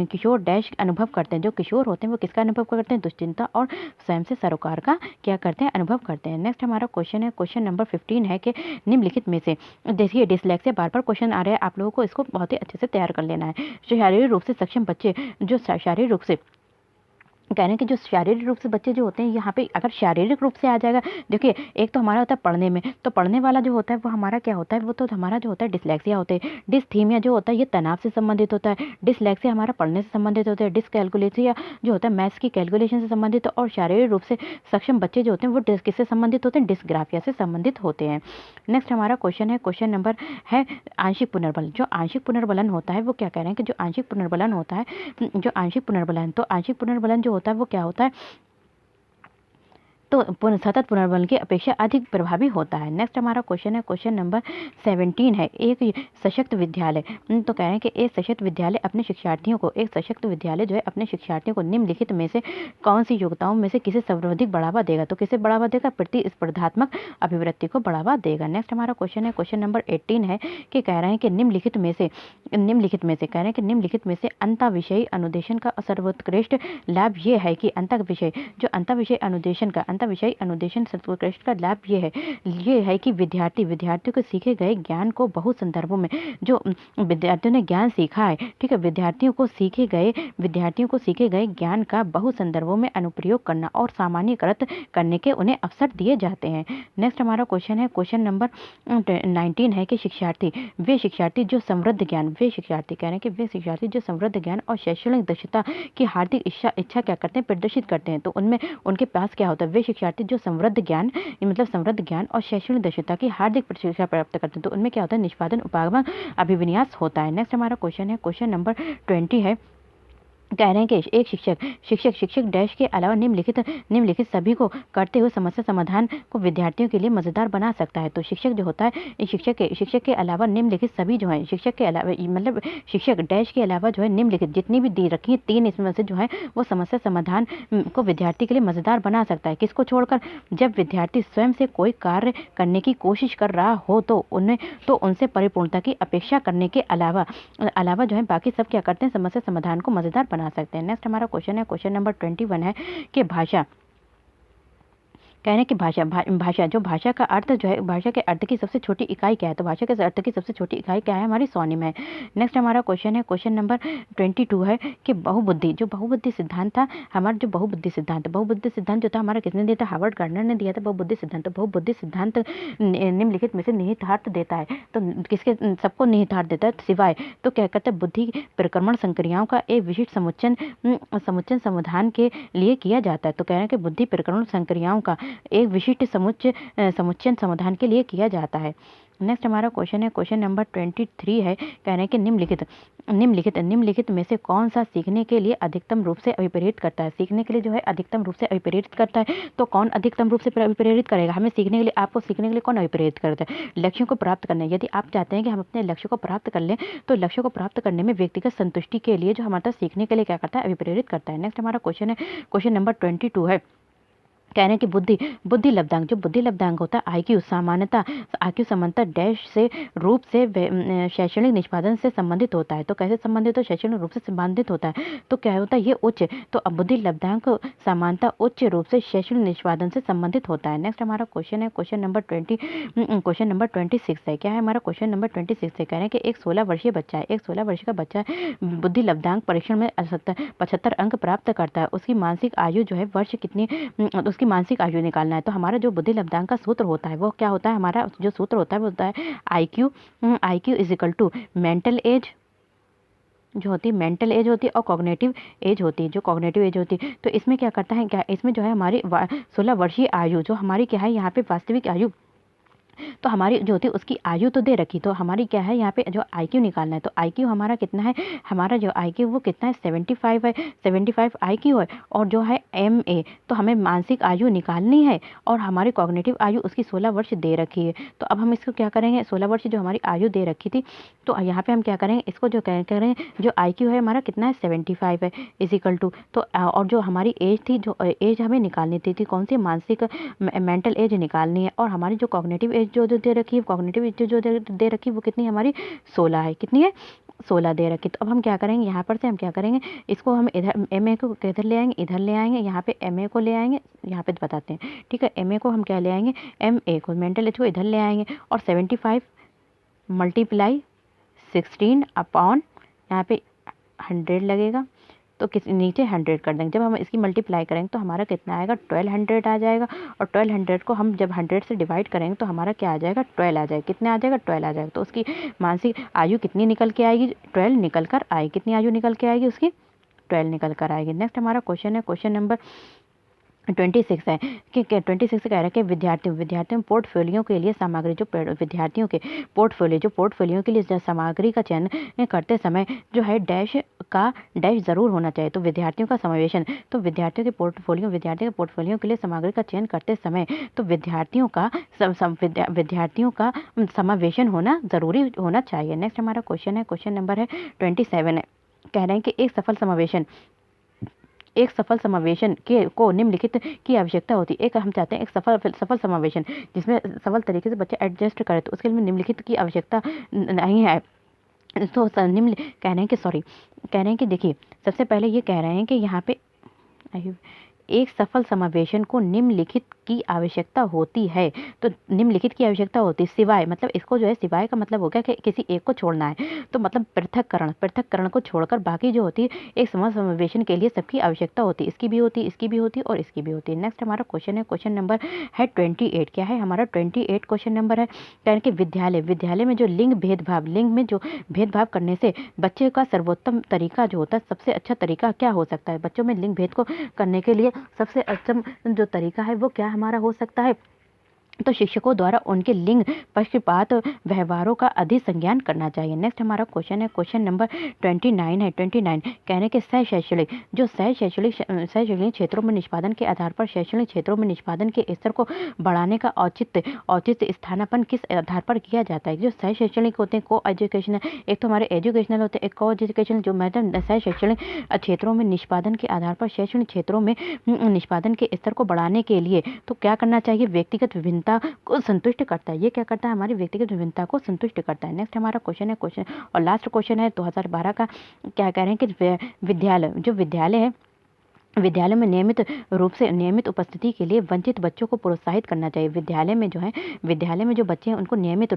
किशोर डैश अनुभव करते हैं। जो किशोर होते हैं वो किसका अनुभव करते हैं? दुश्चिंता और स्वयं से सरोकार का क्या करते हैं? अनुभव करते हैं। नेक्स्ट हमारा क्वेश्चन है, क्वेश्चन नंबर 15 है कि निम्नलिखित में से, देखिए डिसलेक्सिया बार बार क्वेश्चन आ रहे हैं, आप लोगों को इसको बहुत ही अच्छे से तैयार कर लेना है। शारीरिक रूप से सक्षम बच्चे जो शारीरिक रूप से कह रहे हैं कि जो शारीरिक रूप से बच्चे जो होते हैं, यहाँ पे अगर शारीरिक रूप से आ जाएगा, देखिए एक तो हमारा होता है पढ़ने में, तो पढ़ने वाला जो होता है वो हमारा क्या होता है? वो तो हमारा जो होता है डिसलेक्सिया होता है। डिसथीमिया जो होता है ये तनाव से संबंधित होता है। डिसलेक्सिया हमारा पढ़ने से संबंधित होता है। डिसकैलकुलेसिया जो होता है मैथ्स की कैलकुलेशन से संबंधित, और शारीरिक रूप से सक्षम बच्चे जो होते हैं वो किससे संबंधित होते हैं? डिसग्राफिया से संबंधित होते हैं। नेक्स्ट हमारा क्वेश्चन है, क्वेश्चन नंबर है आंशिक पुनर्बलन। जो आंशिक पुनर्बलन होता है वो क्या कह रहे हैं कि जो आंशिक पुनर्बलन होता है, जो आंशिक पुनर्बलन, तो आंशिक पुनर्बलन जो होता है वो क्या होता है? तो सतत पुनर्बलन की अपेक्षा अधिक प्रभावी होता है। नेक्स्ट हमारा क्वेश्चन है, क्वेश्चन नंबर 17 है, एक सशक्त विद्यालय। तो कह रहे हैं कि एक सशक्त विद्यालय अपने शिक्षार्थियों को निम्नलिखित में से कौन सी योग्यताओं में से किसे सर्वाधिक बढ़ावा देगा? तो किसे बढ़ावा देगा? प्रतिस्पर्धात्मक अभिवृत्ति को बढ़ावा देगा। नेक्स्ट हमारा क्वेश्चन है, क्वेश्चन नंबर 18 है कि कह रहे हैं कि निम्नलिखित में से अंतःविषयी अनुदेशन का सर्वोत्कृष्ट लाभ ये है कि अंतःविषय अनुदेशन सर्वोत्कृष्ट का लाभ ये है कि विद्यार्थियों को सीखे गए ज्ञान को बहु संदर्भों में, जो विद्यार्थियों ने ज्ञान सीखा है, ठीक है, विद्यार्थियों को सीखे गए ज्ञान का बहु संदर्भों में अनुप्रयोग करना और सामान्यीकृत करने के उन्हें अवसर दिए जाते हैं। नेक्स्ट हमारा क्वेश्चन है, क्वेश्चन नंबर 19 है कि वे शिक्षार्थी जो समृद्ध ज्ञान और शैक्षणिक दक्षता की हार्दिक इच्छा क्या करते हैं? प्रदर्शित करते हैं। तो उनमें उनके पास क्या होता है? वे शिक्षार्थी जो समृद्ध ज्ञान और शैक्षणिक दक्षता की हार्दिक प्रशिक्षण प्राप्त करते हैं, तो उनमें क्या होता है? निष्पादन उपागम अभिविन्यास होता है। नेक्स्ट हमारा क्वेश्चन है, क्वेश्चन नंबर 20 है, कह रहे हैं कि एक शिक्षक डैश के अलावा निम्नलिखित सभी को करते हुए समस्या समाधान को विद्यार्थियों के लिए मजेदार बना सकता है। तो शिक्षक जो होता है, शिक्षक के अलावा निम्नलिखित सभी जो है, शिक्षक डैश के अलावा जो है निम्नलिखित जितनी भी दी रखी है 3 इसमें से जो है वो समस्या समाधान को विद्यार्थी के लिए मजेदार बना सकता है। किसको छोड़कर? जब विद्यार्थी स्वयं से कोई कार्य करने की कोशिश कर रहा हो तो उनसे परिपूर्णता की अपेक्षा करने के अलावा जो है बाकी सब क्या करते हैं? समस्या समाधान को मजेदार बना सकते हैं। नेक्स्ट हमारा क्वेश्चन है, क्वेश्चन नंबर 21 है कि भाषा, कह रहे हैं कि भाषा का अर्थ जो है, भाषा के अर्थ की सबसे छोटी इकाई क्या है? तो भाषा के अर्थ की सबसे छोटी इकाई क्या है? हमारी स्वनिम है। नेक्स्ट हमारा क्वेश्चन है, क्वेश्चन नंबर 22 है कि बहुबुद्धि सिद्धांत था, हमारा जो बहुबुद्धि सिद्धांत जो था हमारा किसने दिया था? हार्वर्ड गार्डनर ने दिया था बहुबुद्धि सिद्धांत निम्नलिखित में से निहितार्थ देता है। तो किसके सबको निहितार्थ देता है? सिवाय, तो क्या कहते हैं? बुद्धि परिक्रमण संक्रियाओं का एक विशिष्ट समुच्चय समाधान के लिए किया जाता है। तो कह रहे हैं कि बुद्धि परिक्रमण संक्रियाओं का एक विशिष्ट समुच्चय समाधान के लिए किया जाता है। नेक्स्ट हमारा क्वेश्चन है, क्वेश्चन नंबर 23 है, कह रहे हैं कि निम्नलिखित में से कौन सा सीखने के लिए अधिकतम रूप से अभिप्रेरित करता है? सीखने के लिए जो है अधिकतम रूप से अभिप्रेरित करता है। तो कौन अधिकतम रूप से अभिप्रेरित करेगा? आपको सीखने के लिए कौन अभिप्रेरित करता है? लक्ष्यों को प्राप्त करने। यदि आप चाहते हैं कि हम अपने लक्ष्य को प्राप्त कर लें, तो लक्ष्य को प्राप्त करने में व्यक्तिगत संतुष्टि के लिए जो हमारा सीखने के लिए क्या करता है? अभिप्रेरित करता है। नेक्स्ट हमारा क्वेश्चन है, क्वेश्चन नंबर 22 है, कह रहे हैं कि बुद्धि लब्धांक होता है आईक्यू समानता डैश से रूप से शैक्षणिक निष्पादन से संबंधित होता है। तो कैसे संबंधित हो? शैक्षणिक रूप से संबंधित होता है। तो क्या होता है? ये उच्च, तो अब बुद्धि लब्धांक समानता उच्च रूप से शैक्षणिक निष्पादन से संबंधित होता है। नेक्स्ट हमारा क्वेश्चन है, क्वेश्चन नंबर 26 है। क्या है हमारा क्वेश्चन नंबर 26 है? कह रहे हैं कि एक 16 वर्षीय का बच्चा बुद्धि लब्धांक परीक्षण में 75 अंक प्राप्त करता है। उसकी मानसिक आयु जो है वर्ष कितनी, उसकी मानसिक आयु निकालना है। तो हमारा जो बुद्धि लब्धांक का सूत्र होता है वो क्या होता है? हमारा जो सूत्र होता है वो होता है IQ is equal to mental age जो होती है और कॉग्निटिव एज होती है। तो इसमें क्या करता है, इसमें जो है हमारी 16 वर्षीय आयु जो हमारी क्या है यहाँ पे वास्तविक आयु तो हमारी जो होती है उसकी आयु तो दे रखी, तो हमारी क्या है यहाँ पे जो IQ निकालना है, तो IQ हमारा कितना है, हमारा जो IQ वो कितना है 75 है, 75 IQ है। और जो है MA, तो हमें मानसिक आयु निकालनी है और हमारी कॉग्निटिव आयु उसकी 16 वर्ष दे रखी है। तो अब हम इसको क्या करेंगे, 16 वर्ष जो हमारी आयु दे रखी थी, तो यहाँ पे हम क्या करेंगे, इसको जो करें जो IQ है हमारा कितना है 75 है इजिकल टू, तो और जो हमारी एज थी, जो एज हमें निकालनी थी कौन सी, मानसिक मेंटल एज निकालनी है। और हमारी जो कॉग्निटिव एज जो दे रखी है, कॉग्निटिव एज जो दे रखी है वो कितनी हमारी 16 है, कितनी है 16 दे रखी। तो अब हम क्या करेंगे, यहाँ पर से हम क्या करेंगे, इसको हम इधर MA को किधर ले आएंगे, इधर ले आएंगे, यहाँ पे MA को ले आएंगे, यहाँ पे बताते हैं, ठीक है। MA को हम क्या ले आएंगे, MA को मेंटल एज को इधर ले आएंगे और 75 मल्टीप्लाई 16 अपॉन यहाँ पे 100 लगेगा, तो किस नीचे 100 कर देंगे। जब हम इसकी मल्टीप्लाई करेंगे तो हमारा कितना आएगा, 1200 आ जाएगा। और 1200 को हम जब 100 से डिवाइड करेंगे तो हमारा क्या आ जाएगा, 12 आ जाएगा। कितने आ जाएगा, 12 आ जाएगा। तो उसकी मानसिक आयु कितनी निकल के आएगी, 12 निकल कर आएगी। कितनी आयु निकल के आएगी उसकी, 12 निकल कर आएगी। नेक्स्ट हमारा क्वेश्चन है, क्वेश्चन नंबर 26 है कि 26 कह रहा है कि विद्यार्थियों पोर्टफोलियो के लिए सामग्री, जो विद्यार्थियों के पोर्टफोलियो के लिए सामग्री का चयन करते समय जो है डैश ज़रूर होना चाहिए। तो विद्यार्थियों का समावेशन, तो विद्यार्थियों के पोर्टफोलियो के लिए सामग्री का चयन करते समय तो विद्यार्थियों का समावेशन होना ज़रूरी होना चाहिए। नेक्स्ट हमारा क्वेश्चन है, क्वेश्चन नंबर है 27 है, कह रहे हैं कि एक सफल समावेशन के को निम्नलिखित की आवश्यकता होती है। एक हम चाहते हैं एक सफल समावेशन जिसमें सफल तरीके से बच्चे एडजस्ट करें, तो उसके लिए निम्नलिखित की आवश्यकता नहीं है। तो निम्न कह रहे हैं कि देखिए, सबसे पहले ये कह रहे हैं कि यहाँ पे एक सफल समावेशन को निम्नलिखित की आवश्यकता होती है। तो निम्नलिखित की आवश्यकता होती है सिवाय, मतलब इसको जो है सिवाय का मतलब हो गया कि किसी एक को छोड़ना है, तो मतलब पृथक्करण को छोड़कर बाकी जो होती है एक सफल समावेशन के लिए सबकी आवश्यकता होती है। इसकी भी होती है, इसकी भी होती है और इसकी भी होती है। नेक्स्ट हमारा क्वेश्चन है, क्वेश्चन नंबर है 28। क्या है हमारा 28 क्वेश्चन नंबर है, कहने कि विद्यालय में जो लिंग में जो भेदभाव करने से बच्चे का सर्वोत्तम तरीका जो होता है, सबसे अच्छा तरीका क्या हो सकता है, बच्चों में लिंग भेद को करने के लिए सबसे अच्छा जो तरीका है वो क्या हमारा हो सकता है, तो शिक्षकों द्वारा उनके लिंग पक्षपात व्यवहारों का अधिक संज्ञान करना चाहिए। नेक्स्ट हमारा क्वेश्चन है, क्वेश्चन नंबर 29 है। 29 कहने के शैक्षणिक क्षेत्रों में निष्पादन के आधार पर शैक्षणिक क्षेत्रों में निष्पादन के स्तर को बढ़ाने का औचित्य स्थानापन्न किस आधार पर किया जाता है। जो सह शैक्षणिक होते हैं, को एजुकेशनल, एक तो हमारे एजुकेशनल होते हैं, एक को एजुकेशनल, जो मतलब सह शैक्षणिक क्षेत्रों में निष्पादन के आधार पर शैक्षणिक क्षेत्रों में निष्पादन के स्तर को बढ़ाने के लिए तो क्या करना चाहिए, व्यक्तिगत विभिन्नता को संतुष्ट करता है। ये क्या करता है, हमारी व्यक्तिगत विभिन्नता को संतुष्ट करता है। नेक्स्ट हमारा क्वेश्चन है, क्वेश्चन और लास्ट क्वेश्चन है 2012 का, क्या कह रहे हैं कि विद्यालय में नियमित उपस्थिति के लिए वंचित बच्चों को प्रोत्साहित करना चाहिए। विद्यालय में जो बच्चे हैं उनको नियमित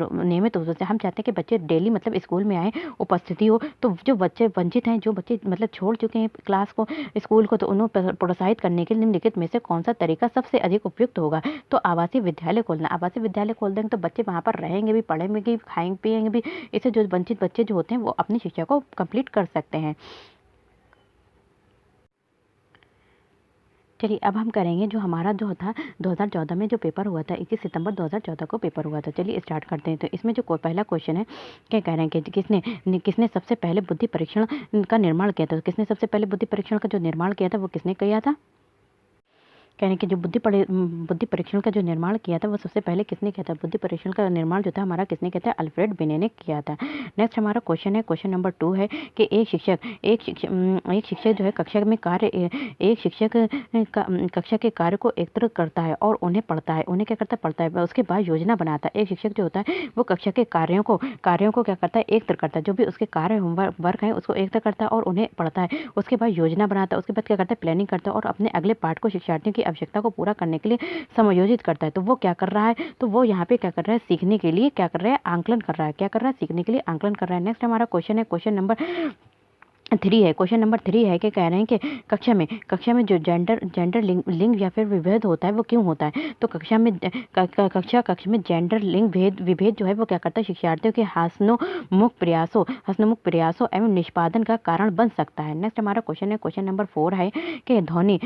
रूप से हम चाहते हैं कि बच्चे डेली मतलब स्कूल में आए, उपस्थिति हो। तो जो बच्चे वंचित हैं, जो बच्चे मतलब छोड़ चुके हैं क्लास को, स्कूल को, तो उन्हें प्रोत्साहित करने के लिए निम्नलिखित में से कौन सा तरीका सबसे अधिक उपयुक्त होगा, तो आवासीय विद्यालय खोलना। आवासीय विद्यालय खोल देंगे तो बच्चे वहाँ पर रहेंगे भी, पढ़ेंगे भी, खाएंगे पिएंगे भी। इससे जो वंचित बच्चे जो होते हैं वो अपनी शिक्षा को कंप्लीट कर सकते हैं। चलिए अब हम करेंगे जो हमारा जो था 2014 में जो पेपर हुआ था, 21 सितंबर 2014 को पेपर हुआ था। चलिए स्टार्ट करते हैं। तो इसमें जो पहला क्वेश्चन है, क्या कह रहे हैं कि किसने सबसे पहले बुद्धि परीक्षण का निर्माण किया था। किसने सबसे पहले बुद्धि परीक्षण का जो निर्माण किया था वो किसने किया था, कहने कि जो बुद्धि परीक्षण का जो निर्माण किया था वो सबसे पहले किसने किया था। बुद्धि परीक्षण का निर्माण जो था हमारा किसने किया था, अल्फ्रेड बिने ने किया था। नेक्स्ट हमारा क्वेश्चन है, क्वेश्चन नंबर 2 है कि एक शिक्षक जो है कक्षा के कार्य को एकत्र करता है और उन्हें पढ़ता है। उन्हें क्या करता है, पढ़ता है, उसके बाद योजना बनाता है। एक शिक्षक जो होता है वो कक्षा के कार्यों को क्या करता है, एकत्र करता है। जो भी उसके कार्य वर्क है उसको एकत्र करता है और उन्हें पढ़ता है। उसके बाद योजना बनाता है, उसके बाद क्या करता है, प्लानिंग करता है और अपने अगले पाठ को शिक्षार्थियों की आवश्यकता को पूरा करने के लिए समायोजित करता है। तो वो क्या कर रहा है, तो वो यहाँ पे क्या कर रहा है, सीखने के लिए क्या कर रहा है, आंकलन कर रहा है। क्या कर रहा है, सीखने के लिए आंकलन कर रहा है। नेक्स्ट हमारा क्वेश्चन है, क्वेश्चन नंबर 3 है, क्वेश्चन नंबर 3 है कि कह रहे हैं कि कक्षा में जो जेंडर लिंग या फिर विभेद होता है वो क्यों होता है? तो कक्षा में जेंडर लिंग विभेद जो है वो क्या करता है? शिक्षार्थियों के हंसमुख प्रयासों एवं निष्पादन का कारण बन सकता है। नेक्स्ट हमारा क्वेश्चन है, क्वेश्चन नंबर 4 है कि ध्वनि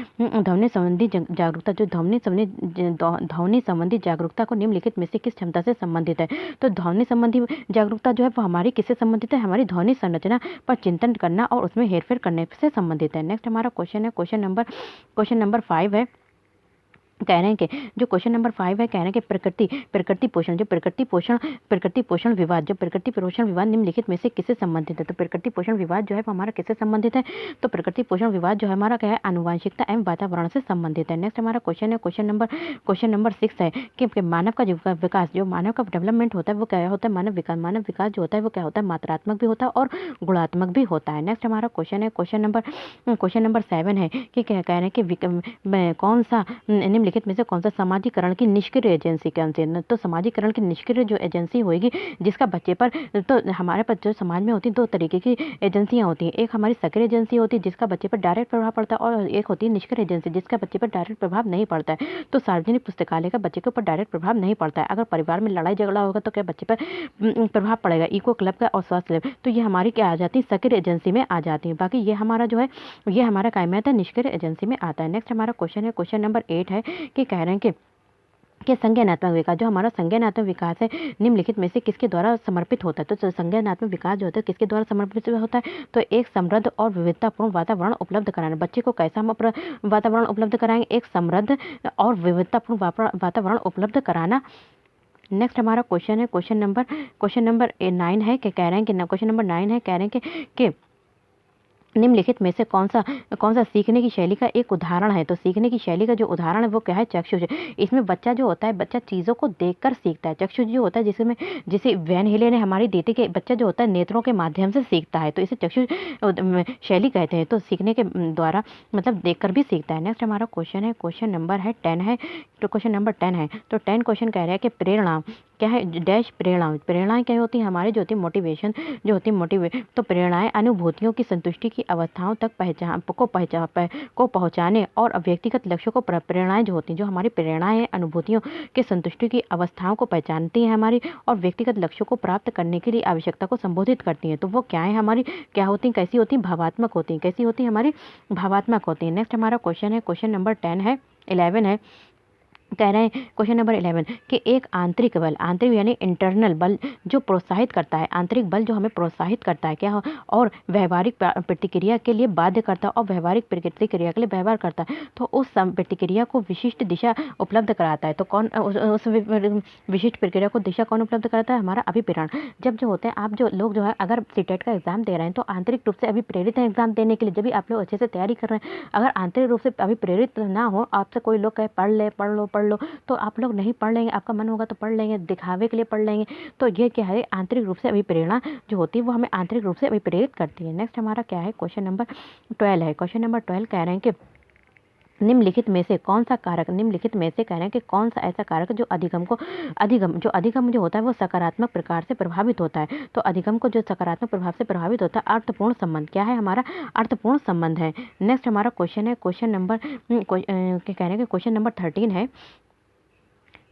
संबंधी जागरूकता, जो ध्वनि संबंधी जागरूकता को निम्नलिखित में से किस क्षमता से संबंधित है? तो ध्वनि संबंधी जागरूकता जो है वो हमारी किससे संबंधित है? हमारी ध्वनि संरचना पर चिंतन करना और उसमें हेरफेर करने से संबंधित है। नेक्स्ट हमारा क्वेश्चन है, क्वेश्चन नंबर 5 है, कह रहे हैं कि जो क्वेश्चन नंबर 5 है, कह रहे हैं कि प्रकृति पोषण विवाद निम्नलिखित में से किससे संबंधित है? तो प्रकृति पोषण विवाद जो है वो हमारा किससे संबंधित है? तो प्रकृति पोषण विवाद जो है हमारा क्या है? आनुवंशिकता एवं वातावरण से संबंधित है। नेक्स्ट हमारा क्वेश्चन है, क्वेश्चन नंबर 6 है कि मानव का विकास, जो मानव का डेवलपमेंट होता है वो क्या होता है? मानव विकास जो होता है वो क्या होता है? मात्रात्मक भी होता है और गुणात्मक भी होता है। नेक्स्ट हमारा क्वेश्चन है, क्वेश्चन नंबर 7 है कि क्या कह रहे हैं कि कौन सा निम्नलिखित में से कौन सा समाजीकरण की निष्क्रिय एजेंसी कौन सी है? तो समाजीकरण की निष्क्रिय जो एजेंसी होगी जिसका बच्चे पर, तो हमारे पास जो समाज में होती है 2 तरीके की एजेंसियां होती हैं। एक हमारी सक्रिय एजेंसी होती है जिसका बच्चे पर डायरेक्ट प्रभाव पड़ता है, और एक होती है निष्क्रिय एजेंसी जिसका बच्चे पर डायरेक्ट प्रभाव नहीं पड़ता है। तो सार्वजनिक पुस्तकालय का बच्चे के ऊपर डायरेक्ट प्रभाव नहीं पड़ता है। अगर परिवार में लड़ाई झगड़ा होगा तो क्या बच्चे पर प्रभाव पड़ेगा? इको क्लब का और स्वास्थ्य क्लब, तो ये हमारी क्या आ जाती है? सक्रिय एजेंसी में आ जाती है। बाकी ये हमारा जो है ये हमारा कायमियत है निष्क्रिय एजेंसी में आता है। नेक्स्ट हमारा क्वेश्चन है, क्वेश्चन नंबर 8 है कि कह रहे हैं कि संज्ञानात्मक विकास, जो हमारा संज्ञानात्मक विकास है निम्नलिखित में से किसके द्वारा समर्पित होता है? तो संज्ञानात्मक विकास जो होता है किसके द्वारा समर्पित होता है? तो एक समृद्ध और विविधतापूर्ण वातावरण उपलब्ध कराना। बच्चे को कैसा हम वातावरण उपलब्ध कराएंगे? एक समृद्ध और विविधतापूर्ण वातावरण उपलब्ध कराना। नेक्स्ट हमारा क्वेश्चन है, क्वेश्चन नंबर 9 है कि कह रहे हैं कि क्वेश्चन नंबर 9 है, कह रहे हैं कि निम्नलिखित में से कौन सा सीखने की शैली का एक उदाहरण है? तो सीखने की शैली का जो उदाहरण है वो क्या है? चक्षुष। इसमें बच्चा जो होता है, बच्चा चीज़ों को देखकर सीखता है। चक्षुष जो होता है जिसे वैन हिले ने हमारी दी थी कि बच्चा जो होता है नेत्रों के माध्यम से सीखता है, तो इसे चक्षुष शैली कहते हैं। तो सीखने के द्वारा मतलब देखकर भी सीखता है। नेक्स्ट हमारा क्वेश्चन है, क्वेश्चन नंबर 10 है। तो क्वेश्चन नंबर 10 है, तो 10 क्वेश्चन कह रहा है कि प्रेरणा क्या है? डैश प्रेरणाएं क्या होती है? हमारी जो होती है मोटिवेशन, जो होती है तो प्रेरणाएं अनुभूतियों की संतुष्टि की अवस्थाओं तक पहुंचाने और व्यक्तिगत लक्ष्यों को प्रेरणाएं जो होती हैं, जो हमारी प्रेरणाएं अनुभूतियों के संतुष्टि की अवस्थाओं को पहचानती हैं हमारी, और व्यक्तिगत लक्ष्यों को प्राप्त करने के लिए आवश्यकता को संबोधित करती हैं। तो वो क्या है हमारी? क्या होती हैं? कैसी होती हैं? भावात्मक होती हैं। कैसी होती है? हमारी भावात्मक होती है। नेक्स्ट हमारा क्वेश्चन है, क्वेश्चन नंबर 11 है, कह रहे हैं क्वेश्चन नंबर 11 कि एक आंतरिक बल, आंतरिक यानी इंटरनल बल जो प्रोत्साहित करता है, आंतरिक बल जो हमें प्रोत्साहित करता है क्या हो, और व्यवहारिक प्रतिक्रिया के लिए बाध्य करता है, और व्यवहारिक प्रतिक्रिया के लिए व्यवहार करता है, तो उस प्रतिक्रिया को विशिष्ट दिशा उपलब्ध कराता है। तो कौन उस विशिष्ट प्रक्रिया को दिशा कौन उपलब्ध कराता है? हमारा अभिप्रेरण। जब जो होते हैं आप जो लोग जो है अगर सीटेट का एग्जाम दे रहे हैं तो आंतरिक रूप से अभिप्रेरित है एग्जाम देने के लिए। जब भी आप लोग अच्छे से तैयारी कर रहे हैं, अगर आंतरिक रूप से अभिप्रेरित ना हो, आपसे कोई लोग कहे पढ़ लो, तो आप लोग नहीं पढ़ लेंगे। आपका मन होगा तो पढ़ लेंगे, दिखावे के लिए पढ़ लेंगे। तो ये क्या है? आंतरिक रूप से अभिप्रेरणा जो होती है वो हमें आंतरिक रूप से अभिप्रेरित करती है। नेक्स्ट हमारा क्या है? क्वेश्चन नंबर 12 है। क्वेश्चन नंबर 12 कह रहे हैं कि निम्नलिखित में से कौन सा कारक, निम्नलिखित में से कह रहे हैं कि कौन सा ऐसा कारक जो अधिगम जो होता है वो सकारात्मक प्रकार से प्रभावित होता है। तो अधिगम को जो सकारात्मक प्रभाव से प्रभावित होता है, अर्थपूर्ण संबंध क्या है? हमारा अर्थपूर्ण संबंध है। नेक्स्ट हमारा क्वेश्चन है, क्वेश्चन नंबर कह रहे हैं कि क्वेश्चन नंबर 13 है,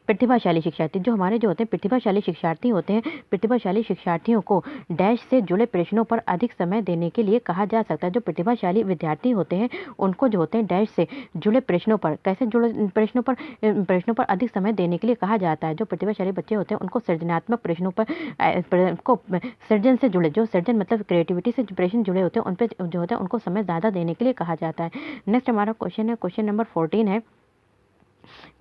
प्रतिभाशाली शिक्षार्थी। जो हमारे जो होते हैं प्रतिभाशाली शिक्षार्थी होते हैं, प्रतिभाशाली शिक्षार्थियों को डैश से जुड़े प्रश्नों पर अधिक समय देने के लिए कहा जा सकता है। जो प्रतिभाशाली विद्यार्थी होते हैं उनको जो होते हैं डैश से जुड़े प्रश्नों पर, कैसे जुड़े प्रश्नों पर अधिक समय देने के लिए कहा जाता है। जो प्रतिभाशाली बच्चे होते हैं उनको सृजनात्मक प्रश्नों पर को सृजन से जुड़े, जो सृजन मतलब क्रिएटिविटी से प्रश्न जुड़े होते हैं उन पर जो होता है उनको समय ज़्यादा देने के लिए कहा जाता है। नेक्स्ट हमारा क्वेश्चन है, क्वेश्चन नंबर 14 है।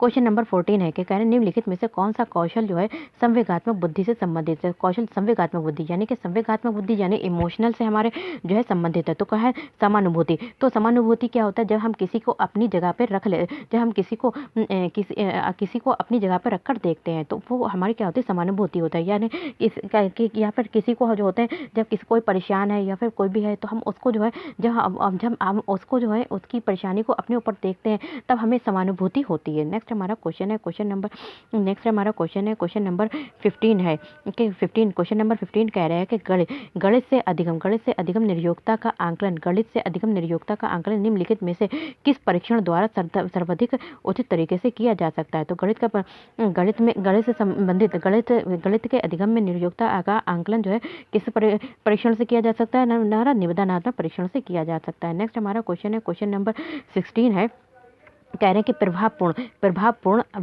क्वेश्चन नंबर 14 है कि कह रहे निम्नलिखित में से कौन सा कौशल जो है संवेगात्मक बुद्धि से संबंधित है? कौशल संवेगात्मक बुद्धि यानी कि संवेगात्मक बुद्धि यानी इमोशनल से हमारे जो है संबंधित है। तो क्या है? समानुभूति। तो समानुभूति क्या होता है? जब हम किसी को अपनी जगह पर रख ले, जब हम किसी को अपनी जगह पर रखकर देखते हैं तो वो हमारी क्या होती है? समानुभूति होता है। यानी या फिर किसी को जो होते हैं जब कोई परेशान है या फिर कोई भी है तो हम उसको जो है जब हम उसको जो है उसकी परेशानी को अपने ऊपर देखते हैं तब हमें समानुभूति होती है। जाती है। नेक्स्ट हमारा क्वेश्चन है क्वेश्चन नंबर 15 है कि 15 क्वेश्चन नंबर 15 कह रहा है कि गणित से अधिगम निर्योगता का आंकलन निम्नलिखित में से किस परीक्षण द्वारा सर्वाधिक उचित तरीके से किया जा सकता है। तो गणित के अधिगम में निर्योगता का आंकलन जो है किस परीक्षण से किया जा सकता है? निवेदनात्मक परीक्षण से किया जा सकता है। नेक्स्ट हमारा क्वेश्चन है क्वेश्चन नंबर 16 है, कह रहे हैं कि प्रभावपूर्णता,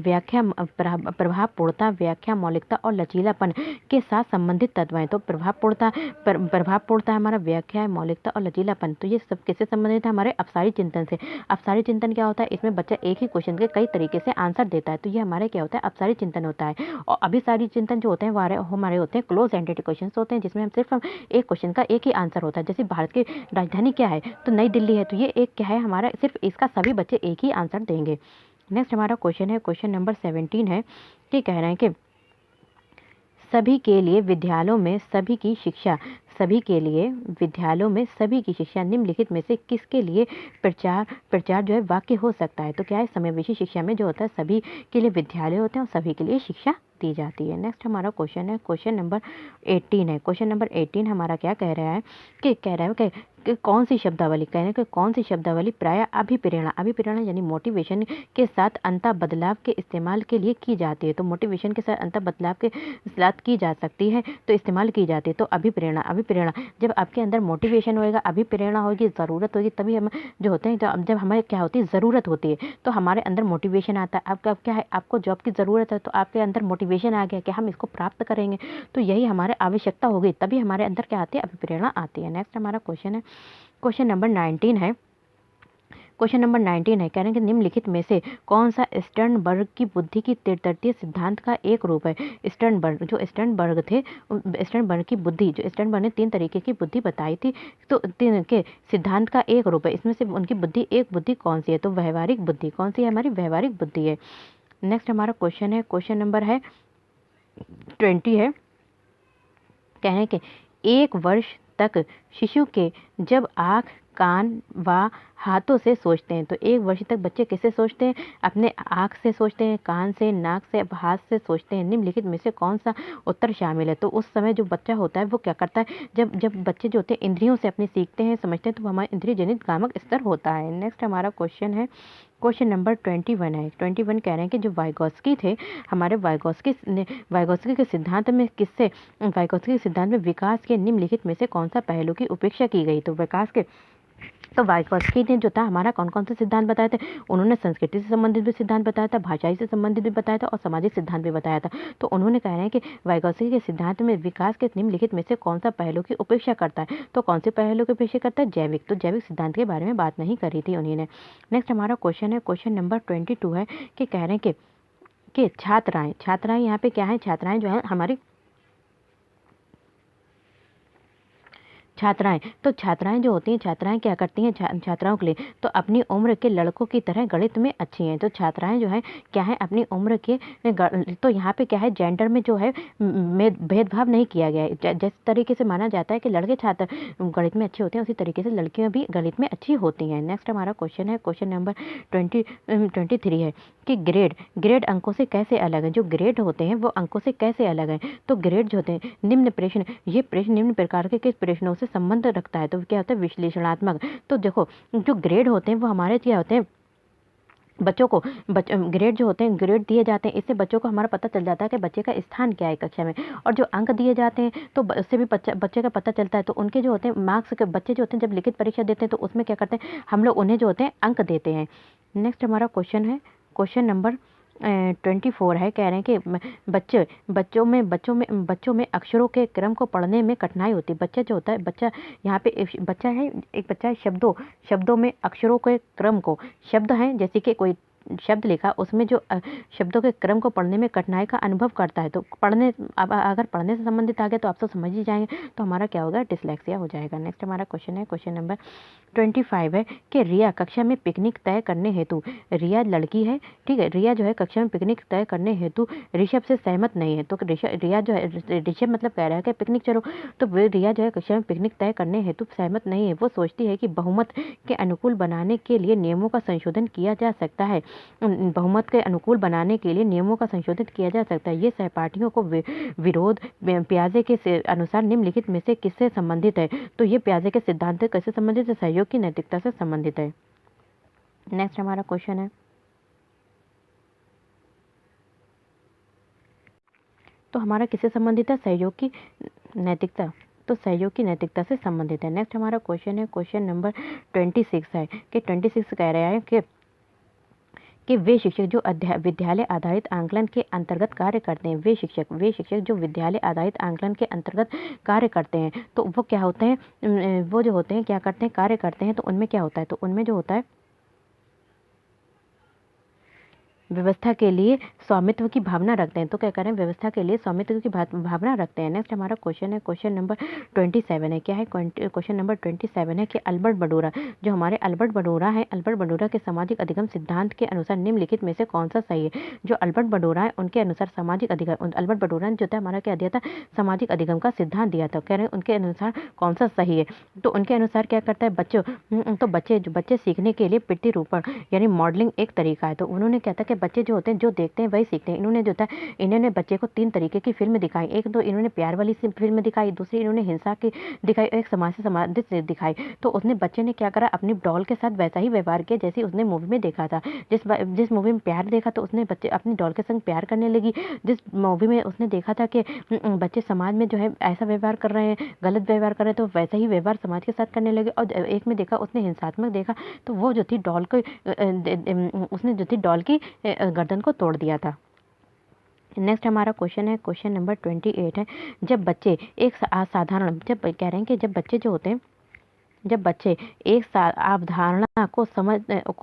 व्याख्या, मौलिकता और लचीलापन के साथ संबंधित तत्व हैं। तो प्रभावपूर्णता हमारा व्याख्या है, मौलिकता और लचीलापन, तो ये सब किससे संबंधित है? हमारे अपसारी चिंतन से। अपसारी चिंतन क्या होता है? इसमें बच्चा एक ही क्वेश्चन के कई तरीके से आंसर देता है, तो ये हमारे क्या होता है? अपसारी चिंतन होता है। और अभिसारी चिंतन जो होते हैं हमारे होते हैं क्लोज एंडेड क्वेश्चन होते हैं, जिसमें हम सिर्फ एक क्वेश्चन का एक ही आंसर होता है। जैसे भारत की राजधानी क्या है? तो नई दिल्ली है, तो ये एक क्या है हमारा, सिर्फ इसका सभी बच्चे एक ही आंसर देंगे। नेक्स्ट हमारा क्वेश्चन है क्वेश्चन नंबर 17 है कि कह रहे हैं कि सभी के लिए विद्यालयों में सभी की शिक्षा निम्नलिखित में से किसके लिए प्रचार जो है वाक्य हो सकता है? तो क्या है? समावेशी शिक्षा में जो होता है सभी के लिए विद्यालय होते हैं और सभी के लिए शिक्षा दी जाती है। नेक्स्ट हमारा क्वेश्चन है क्वेश्चन नंबर 18 है। क्वेश्चन नंबर 18 हमारा क्या कह रहा है कि कौन सी शब्दावली, कह रहे हैं कि कौन सी शब्दावली प्राय अभिप्रेरणा यानी मोटिवेशन के साथ अंतर बदलाव के इस्तेमाल के लिए की जाती है। तो मोटिवेशन के साथ अंतर बदलाव के साथ की जा सकती है, तो इस्तेमाल की जाती है। तो अभिप्रेरणा जब आपके अंदर मोटिवेशन होएगा, अभिप्रेरणा होगी, ज़रूरत होगी, तभी हम जो होते हैं, जब हमें क्या होती है? ज़रूरत होती है, तो हमारे अंदर मोटिवेशन आता है। आपका क्या है? आपको जॉब की ज़रूरत है, तो आपके अंदर मोटिवेशन आ गया कि हम इसको प्राप्त करेंगे, तो यही हमारे आवश्यकता होगी, तभी हमारे अंदर क्या आती है? अभिप्रेरणा आती है। नेक्स्ट हमारा क्वेश्चन है क्वेश्चन नंबर 19 है। क्वेश्चन नंबर 19 है, कह रहे हैं कि निम्नलिखित में से कौन सा स्टर्नबर्ग की बुद्धि की तृतीय सिद्धांत का एक रूप है? स्टर्नबर्ग की बुद्धि, जो स्टर्नबर्ग ने 3 तरीके की बुद्धि बताई थी, तो 3 के सिद्धांत का एक रूप है। इसमें से उनकी बुद्धि कौन सी है? तो व्यवहारिक बुद्धि। कौन सी है? हमारी व्यवहारिक बुद्धि है। नेक्स्ट हमारा क्वेश्चन है क्वेश्चन नंबर है 20 है, कह रहे हैं कि 1 वर्ष तक शिशु के जब आँख, कान व हाथों से सोचते हैं, तो 1 वर्ष तक बच्चे किससे सोचते हैं? अपने आँख से सोचते हैं, कान से, नाक से, हाथ से सोचते हैं। निम्नलिखित में से कौन सा उत्तर शामिल है? तो उस समय जो बच्चा होता है वो क्या करता है? जब बच्चे जो होते हैं इंद्रियों से अपने सीखते हैं, समझते हैं, तो वो हमारा इंद्रिय जनित गामक स्तर होता है। नेक्स्ट हमारा क्वेश्चन है क्वेश्चन नंबर 21 है। 21 कह रहे हैं कि जो वाइगोत्स्की थे, हमारे वाइगोत्स्की के सिद्धांत में विकास के निम्नलिखित में से कौन सा पहलू की उपेक्षा की गई? तो वाइगोत्स्की ने जो था हमारा कौन कौन से सिद्धांत बताए थे? उन्होंने संस्कृति से संबंधित भी सिद्धांत बताया था, भाषाई से संबंधित भी बताया था और सामाजिक सिद्धांत भी बताया था। तो उन्होंने कह रहे हैं कि वाइगोत्स्की के सिद्धांत में विकास के निम्नलिखित में से कौन सा पहलू की उपेक्षा करता है? तो कौन से पहलू की उपेक्षा करता है? जैविक। तो जैविक सिद्धांत के बारे में बात नहीं करी थी उन्होंने। नेक्स्ट हमारा क्वेश्चन है क्वेश्चन नंबर 22 है कि कह रहे हैं कि छात्राएं यहाँ पे क्या है? छात्राएं जो है हमारी छात्राएं जो होती हैं, छात्राएं क्या करती हैं? छात्राओं के लिए तो अपनी उम्र के लड़कों की तरह गणित में अच्छी हैं। तो छात्राएं जो है क्या है? अपनी उम्र के तो यहाँ पे क्या है? जेंडर में जो है भेदभाव नहीं किया गया है। जिस तरीके से माना जाता है कि लड़के छात्र गणित में अच्छे होते हैं, उसी तरीके से लड़कियां भी गणित में अच्छी होती हैं। नेक्स्ट हमारा क्वेश्चन है क्वेश्चन नंबर 23 है कि ग्रेड अंकों से कैसे अलग है? जो ग्रेड होते हैं वो अंकों से कैसे अलग है? तो ग्रेड जो होते हैं निम्न प्रश्न निम्न प्रकार के किस प्रश्नों से संबंध रखता है? तो क्या होता है? विश्लेषणात्मक। तो देखो, जो ग्रेड होते हैं वो हमारे क्या होते हैं? बच्चों को ग्रेड जो होते हैं, ग्रेड दिए जाते हैं, इससे बच्चों को हमारा पता चल जाता है कि बच्चे का स्थान क्या है कक्षा में। और जो अंक दिए जाते हैं तो उससे भी बच्चे का पता चलता है। तो उनके जो होते हैं मार्क्स के, बच्चे जो होते हैं जब लिखित परीक्षा देते हैं तो उसमें क्या करते हैं? हम लोग उन्हें जो होते हैं अंक देते हैं। नेक्स्ट हमारा क्वेश्चन है क्वेश्चन नंबर 24 है, कह रहे हैं कि बच्चों में अक्षरों के क्रम को पढ़ने में कठिनाई होती है। बच्चा जो होता है, बच्चा यहाँ पे एक बच्चा है शब्दों में अक्षरों के क्रम को, शब्द हैं जैसे कि कोई शब्द लिखा, उसमें जो शब्दों के क्रम को पढ़ने में कठिनाई का अनुभव करता है। तो अगर पढ़ने से संबंधित आ गया तो आप तो समझ ही जाएंगे, तो हमारा क्या होगा? डिसलेक्सिया हो जाएगा। नेक्स्ट हमारा क्वेश्चन है क्वेश्चन नंबर 25 है कि रिया कक्षा में पिकनिक तय करने हेतु, रिया लड़की है, ठीक है, रिया जो है कक्षा में पिकनिक तय करने हेतु ऋषभ से सहमत नहीं है। तो रिया जो है, ऋषभ मतलब कह रहा है कि पिकनिक चलो, तो रिया जो है कक्षा में पिकनिक तय करने हेतु सहमत नहीं है। वो सोचती है कि बहुमत के अनुकूल बनाने के लिए नियमों का संशोधन किया जा सकता है। बहुमत के अनुकूल बनाने के लिए नियमों का संशोधित किया जा सकता है। ये सहपाठियों को विरोध पियाजे के अनुसार निम्नलिखित में से किससे संबंधित है? तो ये पियाजे के सिद्धांत से कैसे संबंधित है? सहयोग की नैतिकता से संबंधित है। नेक्स्ट हमारा क्वेश्चन है, तो हमारा किससे संबंधित है? सहयोग की नैतिकता, तो सहयोग की नैतिकता से संबंधित है। नेक्स्ट हमारा क्वेश्चन है, क्वेश्चन नंबर 26 है कि 26 कह रहा है कि वे शिक्षक जो विद्यालय आधारित आंकलन के अंतर्गत कार्य करते हैं, वे शिक्षक जो विद्यालय आधारित आंकलन के अंतर्गत कार्य करते हैं, तो वो क्या होते हैं? वो जो होते हैं क्या करते हैं? कार्य करते हैं। तो उनमें क्या होता है? तो उनमें जो होता है व्यवस्था के लिए स्वामित्व की भावना रखते हैं। तो क्या करें? व्यवस्था के लिए स्वामित्व की भावना रखते हैं। नेक्स्ट हमारा क्वेश्चन है, क्वेश्चन नंबर 27 है। क्या है? क्वेश्चन नंबर 27 है कि अल्बर्ट बंडूरा, जो हमारे अल्बर्ट बंडूरा है, अल्बर्ट बंडूरा के सामाजिक अधिगम सिद्धांत के अनुसार निम्नलिखित में से कौन सा सही है? जो अल्बर्ट बंडूरा है उनके अनुसार सामाजिक अधिगम, अल्बर्ट बंडूरा ने जो था हमारा क्या दिया था? सामाजिक अधिगम का सिद्धांत दिया था। कह रहे हैं उनके अनुसार कौन सा सही है? तो उनके अनुसार क्या करता है? तो बच्चे सीखने के लिए प्रतिरूपण यानी मॉडलिंग एक तरीका है। तो उन्होंने क्या था कि बच्चे जो होते हैं जो देखते हैं वही सीखते हैं। इन्होंने जो था इन्होंने बच्चे को 3 तरीके की फिल्म दिखाई। एक तो इन्होंने प्यार वाली फिल्म दिखाई, दूसरी इन्होंने हिंसा की दिखाई, एक समाज से संबंधित दिखाई। तो उसने बच्चे ने क्या करा? अपनी डॉल के साथ वैसा ही व्यवहार किया जैसे उसने मूवी में देखा था। जिस मूवी में प्यार देखा तो उसने बच्चे अपनी डॉल के संग प्यार करने लगी। जिस मूवी में उसने देखा था कि बच्चे समाज में जो है ऐसा व्यवहार कर रहे हैं, गलत व्यवहार कर रहे हैं, तो वैसा ही व्यवहार समाज के साथ करने लगे। और एक में देखा उसने हिंसात्मक देखा, तो वो जो थी डॉल को उसने जो थी डॉल की गर्दन को तोड़ दिया था। नेक्स्ट हमारा क्वेश्चन है, क्वेश्चन नंबर 28 है। जब बच्चे एक असाधारण, जब कह रहे हैं कि जब बच्चे जो होते हैं, जब बच्चे एक अवधारणा को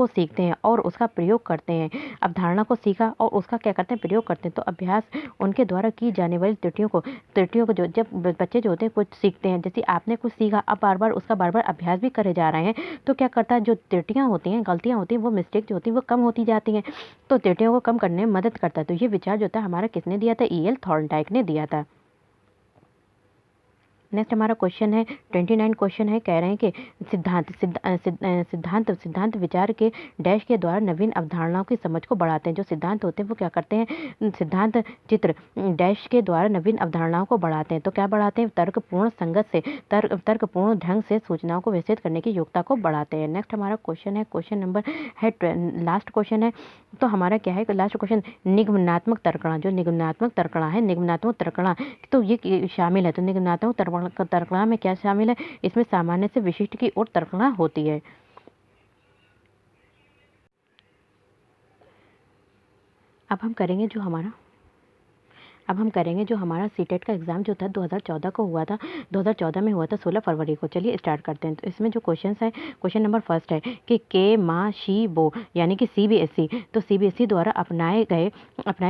सीखते हैं और उसका प्रयोग करते हैं, अवधारणा को सीखा और उसका क्या करते हैं? प्रयोग करते हैं। तो अभ्यास उनके द्वारा की जाने वाली त्रुटियों को जो जब बच्चे जो होते हैं कुछ सीखते हैं, जैसे आपने कुछ सीखा, अब बार बार अभ्यास भी करे जा रहे हैं, तो क्या करता है? जो त्रुटियां होती हैं, गलतियां होती हैं, वो मिस्टेक जो होती है वो कम होती जाती हैं। तो त्रुटियों को कम करने में मदद करता है। तो ये विचार जो था हमारा किसने दिया था? E.L. थॉर्नडाइक ने दिया था। नेक्स्ट हमारा क्वेश्चन है 29 क्वेश्चन है। कह रहे हैं कि सिद्धांत विचार के डैश के द्वारा नवीन अवधारणाओं की समझ को बढ़ाते हैं। जो सिद्धांत होते हैं वो क्या करते हैं? सिद्धांत चित्र डैश के द्वारा नवीन अवधारणाओं को बढ़ाते हैं। तो क्या बढ़ाते हैं? तर्कपूर्ण संगत से तर्कपूर्ण ढंग से सूचनाओं को विस्तृत करने की योग्यता को बढ़ाते हैं। नेक्स्ट हमारा क्वेश्चन है, क्वेश्चन नंबर है लास्ट क्वेश्चन है। तो हमारा क्या है? लास्ट क्वेश्चन निगमनात्मक तर्कणा, जो निगमनात्मक तर्कणा है, निगमनात्मक तर्कणा तो ये शामिल है। तो निगमनात्मक तर्कणा में क्या शामिल है? इसमें सामान्य से विशिष्ट की ओर तर्कणा होती है। अब हम करेंगे जो हमारा सीटेट का एग्जाम जो था 2014 को हुआ था, 2014 में हुआ था 16 फरवरी को। चलिए स्टार्ट करते हैं। तो इसमें जो क्वेश्चन है, क्वेश्चन नंबर फर्स्ट है कि के मा शी बो यानी कि CBSE, तो CBSE द्वारा अपनाए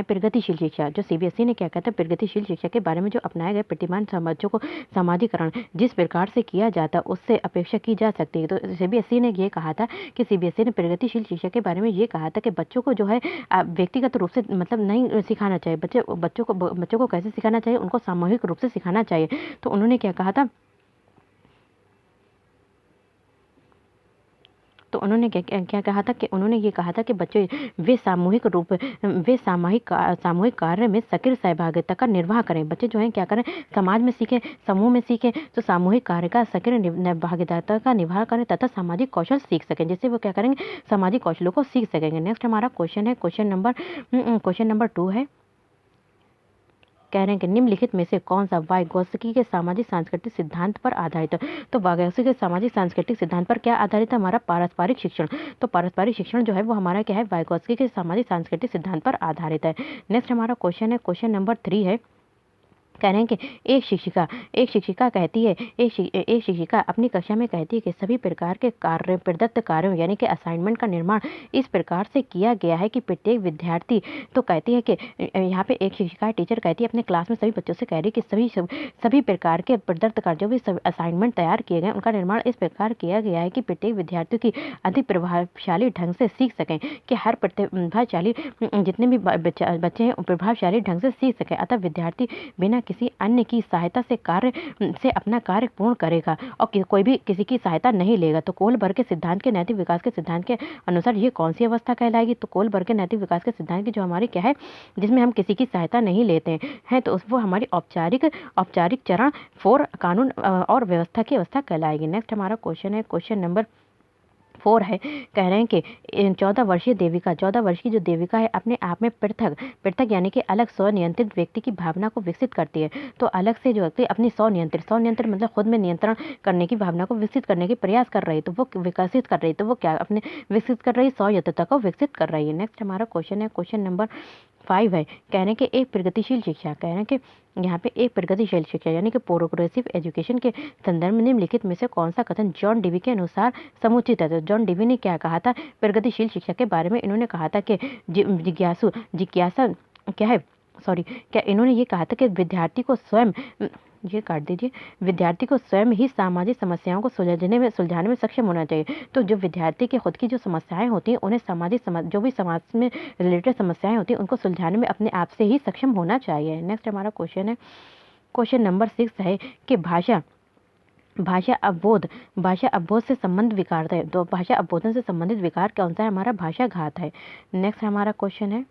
प्रगतिशील शिक्षा, जो CBSE ने क्या कहता है? प्रगतिशील शिक्षा के बारे में जो अपनाए गए प्रतिमान समाजों को समाजीकरण जिस प्रकार से किया जाता उससे अपेक्षा की जा सकती है। तो CBSE ने ये कहा था कि CBSE ने प्रगतिशील शिक्षा के बारे में ये कहा था कि बच्चों को जो है व्यक्तिगत रूप से मतलब नहीं सिखाना चाहिए। बच्चों को कैसे सिखाना चाहिए? उनको सामूहिक रूप से सिखाना चाहिए। तो उन्होंने क्या कहा था? तो उन्होंने क्या कहा था? कि उन्होंने ये कहा था कि बच्चे वे सामूहिक कार्य में सक्रिय सहभागिता का निर्वाह करें। बच्चे जो हैं क्या करें? समाज में सीखें, समूह में सीखें, तो सामूहिक कार्य का सक्रिय भागीदारिता का निर्वाह करें तथा सामाजिक कौशल सीख सकें, जिससे वो क्या करेंगे? सामाजिक कौशलों को सीख सकेंगे। नेक्स्ट हमारा क्वेश्चन है, क्वेश्चन नंबर 2 है। कह रहे हैं कि निम्नलिखित में से कौन सा वाइगोत्स्की के सामाजिक सांस्कृतिक सिद्धांत पर आधारित है? तो वाइगोत्स्की के सामाजिक सांस्कृतिक सिद्धांत पर क्या आधारित है? हमारा पारस्परिक शिक्षण। तो पारस्परिक शिक्षण जो है वो हमारा क्या है? वाइगोत्स्की के सामाजिक सांस्कृतिक सिद्धांत पर आधारित है। नेक्स्ट हमारा क्वेश्चन है, क्वेश्चन नंबर 3 है। कह रहे हैं कि एक शिक्षिका कहती है, एक शिक्षिका अपनी कक्षा में कहती है कि सभी प्रकार के प्रदत्त कार्यों यानी कि असाइनमेंट का निर्माण इस प्रकार से किया गया है कि प्रत्येक विद्यार्थी, तो कहती है कि यहाँ पे एक शिक्षिका टीचर कहती है अपने क्लास में सभी बच्चों से कह रही है कि सभी प्रकार के प्रदत्त कार्य जो भी असाइनमेंट तैयार किए गए उनका निर्माण इस प्रकार किया गया है कि प्रत्येक विद्यार्थी की अधिक प्रभावशाली ढंग से सीख सकें, कि हर प्रतिभाशाली जितने भी बच्चे हैं प्रभावशाली ढंग से सीख सकें। अतः विद्यार्थी बिना किसी अन्य की सहायता से अपना कार्य पूर्ण करेगा और कोई भी किसी की सहायता नहीं लेगा। तो कोहलबर्ग के सिद्धांत के नैतिक विकास के सिद्धांत के अनुसार ये कौन सी अवस्था कहलाएगी? तो कोहलबर्ग के नैतिक विकास के सिद्धांत की जो हमारी क्या है, जिसमें हम किसी की सहायता नहीं लेते हैं, तो वो हमारी औपचारिक चरण 4 कानून और व्यवस्था की अवस्था कहलाएगी। नेक्स्ट हमारा क्वेश्चन है, क्वेश्चन नंबर 4 है, कह रहे हैं कि 14 वर्षीय देविका, 14 वर्ष की जो देविका है अपने आप में पृथक यानी कि अलग स्वनियंत्रित व्यक्ति की भावना को विकसित करती है। तो अलग से जो व्यक्ति अपनी स्वनियंत्रित मतलब खुद में नियंत्रण करने की भावना को विकसित करने के प्रयास कर रही है, तो वो विकसित कर रही है, तो वो क्या अपने विकसित कर रही है? स्वायत्तता को विकसित कर रही है। नेक्स्ट हमारा क्वेश्चन है, क्वेश्चन नंबर 5 है, कह रहे हैं कि एक प्रगतिशील शिक्षा, कह रहे हैं कि यहाँ पे एक प्रगतिशील शिक्षा यानी कि प्रोग्रेसिव एजुकेशन के संदर्भ में निम्नलिखित में से कौन सा कथन जॉन डीवी के अनुसार समुचित है? तो जॉन डीवी ने क्या कहा था प्रगतिशील शिक्षा के बारे में? इन्होंने कहा था कि जिज्ञासा क्या है, सॉरी, क्या इन्होंने ये कहा था कि विद्यार्थी को स्वयं, ये काट दीजिए, विद्यार्थी को स्वयं ही सामाजिक समस्याओं को सुलझाने में सक्षम होना चाहिए। तो जो विद्यार्थी की खुद की जो समस्याएं होती हैं उन्हें जो भी समाज में रिलेटेड समस्याएं होती हैं उनको सुलझाने में अपने आप से ही सक्षम होना चाहिए। नेक्स्ट हमारा क्वेश्चन है, क्वेश्चन नंबर 6 है कि भाषा अवबोध से संबंध विकार है। तो भाषा अवबोधन से संबंधित विकार कौन सा है? हमारा भाषाघात है। नेक्स्ट हमारा क्वेश्चन है,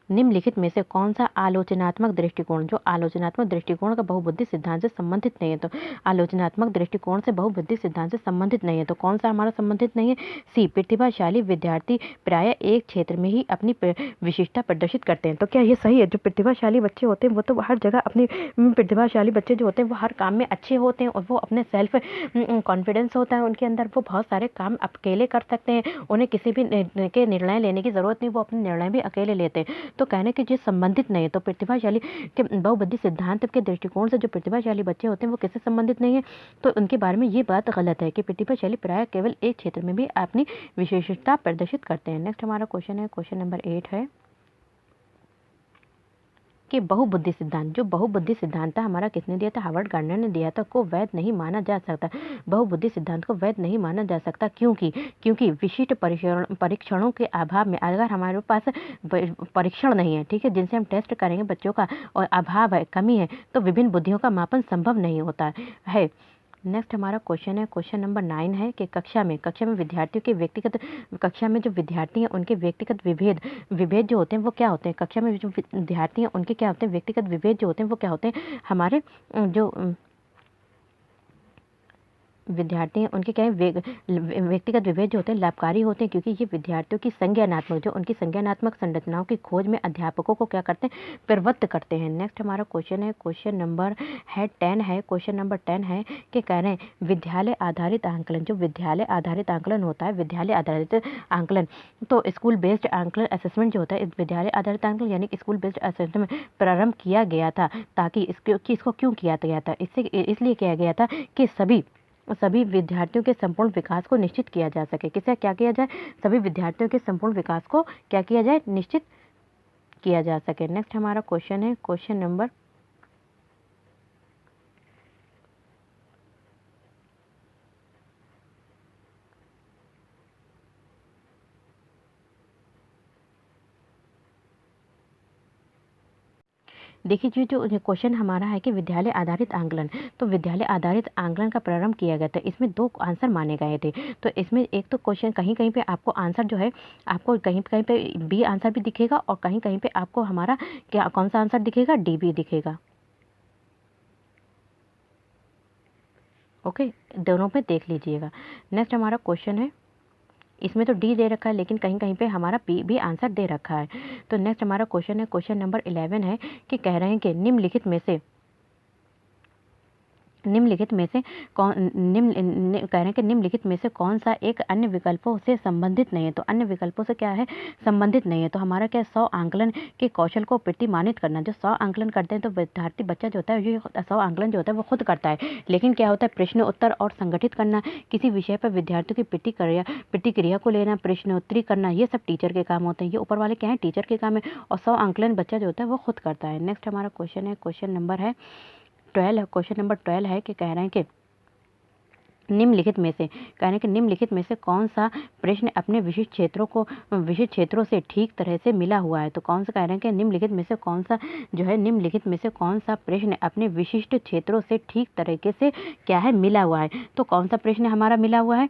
निम्नलिखित में से कौन सा आलोचनात्मक दृष्टिकोण, जो आलोचनात्मक दृष्टिकोण का बहुबुद्धि सिद्धांत से संबंधित नहीं है? तो आलोचनात्मक दृष्टिकोण से बहुबुद्धि सिद्धांत से संबंधित नहीं है, तो कौन सा हमारा संबंधित नहीं है? सी, प्रतिभाशाली विद्यार्थी प्रायः एक क्षेत्र में ही अपनी विशिष्टता प्रदर्शित करते हैं। तो क्या ये सही है? जो प्रतिभाशाली बच्चे होते हैं वो तो हर जगह अपनी प्रतिभाशाली बच्चे जो होते हैं वो हर काम में अच्छे होते हैं और वो अपने सेल्फ कॉन्फिडेंस होता है उनके अंदर, वो बहुत सारे काम अकेले कर सकते हैं, उन्हें किसी भी के निर्णय लेने की जरूरत नहीं, वो अपने निर्णय भी अकेले लेते हैं। तो कहने के जो संबंधित नहीं है, तो प्रतिभाशाली के बहुबुद्धि सिद्धांत के दृष्टिकोण से जो प्रतिभाशाली बच्चे होते हैं वो किससे संबंधित नहीं है? तो उनके बारे में ये बात गलत है कि प्रतिभाशाली प्राय केवल एक क्षेत्र में भी अपनी विशेषता प्रदर्शित करते हैं। नेक्स्ट हमारा क्वेश्चन है, क्वेश्चन नंबर 8 है कि बहुबुद्धि सिद्धांत, जो बहुबुद्धि सिद्धांत हमारा किसने दिया था? हार्वर्ड गार्डनर ने दिया था, को वैध नहीं माना जा सकता। बहुबुद्धि सिद्धांत को वैध नहीं माना जा सकता क्योंकि विशिष्ट परीक्षणों के अभाव में, अगर हमारे पास परीक्षण नहीं है, ठीक है, जिनसे हम टेस्ट करेंगे बच्चों का, और अभाव है, कमी है, तो विभिन्न बुद्धियों का मापन संभव नहीं होता है। नेक्स्ट हमारा क्वेश्चन है, क्वेश्चन नंबर 9 है कि कक्षा में विद्यार्थियों के व्यक्तिगत, कक्षा में जो विद्यार्थी हैं उनके व्यक्तिगत विभेद जो होते हैं वो क्या होते हैं? कक्षा में जो विद्यार्थी हैं उनके क्या होते हैं? व्यक्तिगत विभेद जो होते हैं वो क्या होते हैं? हमारे जो विद्यार्थी हैं उनके क्या है? व्यक्तिगत विभेद जो होते हैं लाभकारी होते हैं, क्योंकि ये विद्यार्थियों की संज्ञानात्मक, जो उनकी संज्ञानात्मक संरचनाओं की खोज में अध्यापकों को क्या करते हैं? प्रवृत्त करते हैं। नेक्स्ट हमारा क्वेश्चन है, क्वेश्चन नंबर 10 है, क्वेश्चन नंबर 10 है कि कह रहे हैं विद्यालय आधारित आंकलन, जो विद्यालय आधारित आंकलन होता है, विद्यालय आधारित आंकलन, तो स्कूल बेस्ड आंकलन असेसमेंट जो होता है, विद्यालय आधारित आंकलन यानी स्कूल बेस्ड असेसमेंट में प्रारंभ किया गया था, ताकि इसको क्यों किया गया था? इसलिए किया गया था कि सभी विद्यार्थियों के संपूर्ण विकास को निश्चित किया जा सके। किसे क्या किया जाए? सभी विद्यार्थियों के संपूर्ण विकास को क्या किया जाए? निश्चित किया जा सके। नेक्स्ट हमारा क्वेश्चन है, क्वेश्चन नंबर देखिए जी, जो क्वेश्चन हमारा है कि विद्यालय आधारित आंकलन, तो विद्यालय आधारित आंकलन का प्रारंभ किया गया था, इसमें 2 आंसर माने गए थे। तो इसमें एक तो क्वेश्चन कहीं पे आपको आंसर जो है, आपको कहीं पे बी आंसर भी दिखेगा और कहीं पे आपको हमारा क्या, कौन सा आंसर दिखेगा? डी भी दिखेगा। ओके, दोनों पे देख लीजिएगा। नेक्स्ट हमारा क्वेश्चन है, इसमें तो डी दे रखा है लेकिन कहीं पे हमारा पी भी आंसर दे रखा है। तो नेक्स्ट हमारा क्वेश्चन है, क्वेश्चन नंबर 11 है कि कह रहे हैं कि निम्नलिखित में से कह रहे हैं कि निम्नलिखित में से कौन सा एक अन्य विकल्पों से संबंधित नहीं है? तो अन्य विकल्पों से क्या है? संबंधित नहीं है। तो हमारा क्या, 100 आंकलन के कौशल को प्रतिमानित करना, जो 100 आंकलन करते हैं तो विद्यार्थी बच्चा जो होता है ये 100 आंकलन जो होता है वो खुद करता है, लेकिन क्या होता है? प्रश्न उत्तर और संगठित करना, किसी विषय पर विद्यार्थियों की प्रतिक्रिया को लेना, प्रश्नोत्तरी करना, ये सब टीचर के काम होते हैं। ये ऊपर वाले क्या है? टीचर के काम है, और 100 आंकलन बच्चा जो होता है वो खुद करता है। नेक्स्ट हमारा क्वेश्चन है, क्वेश्चन नंबर 12 है कि कह रहे हैं कि निम्नलिखित में से कह रहे हैं कि निम्नलिखित में से कौन सा प्रश्न अपने विशिष्ट क्षेत्रों से ठीक तरह से मिला हुआ है। तो कौन सा कह रहे हैं कि निम्नलिखित में से कौन सा जो है निम्नलिखित में से कौन सा प्रश्न अपने विशिष्ट क्षेत्रों से ठीक तरीके से क्या है मिला हुआ है। तो कौन सा प्रश्न हमारा मिला हुआ है।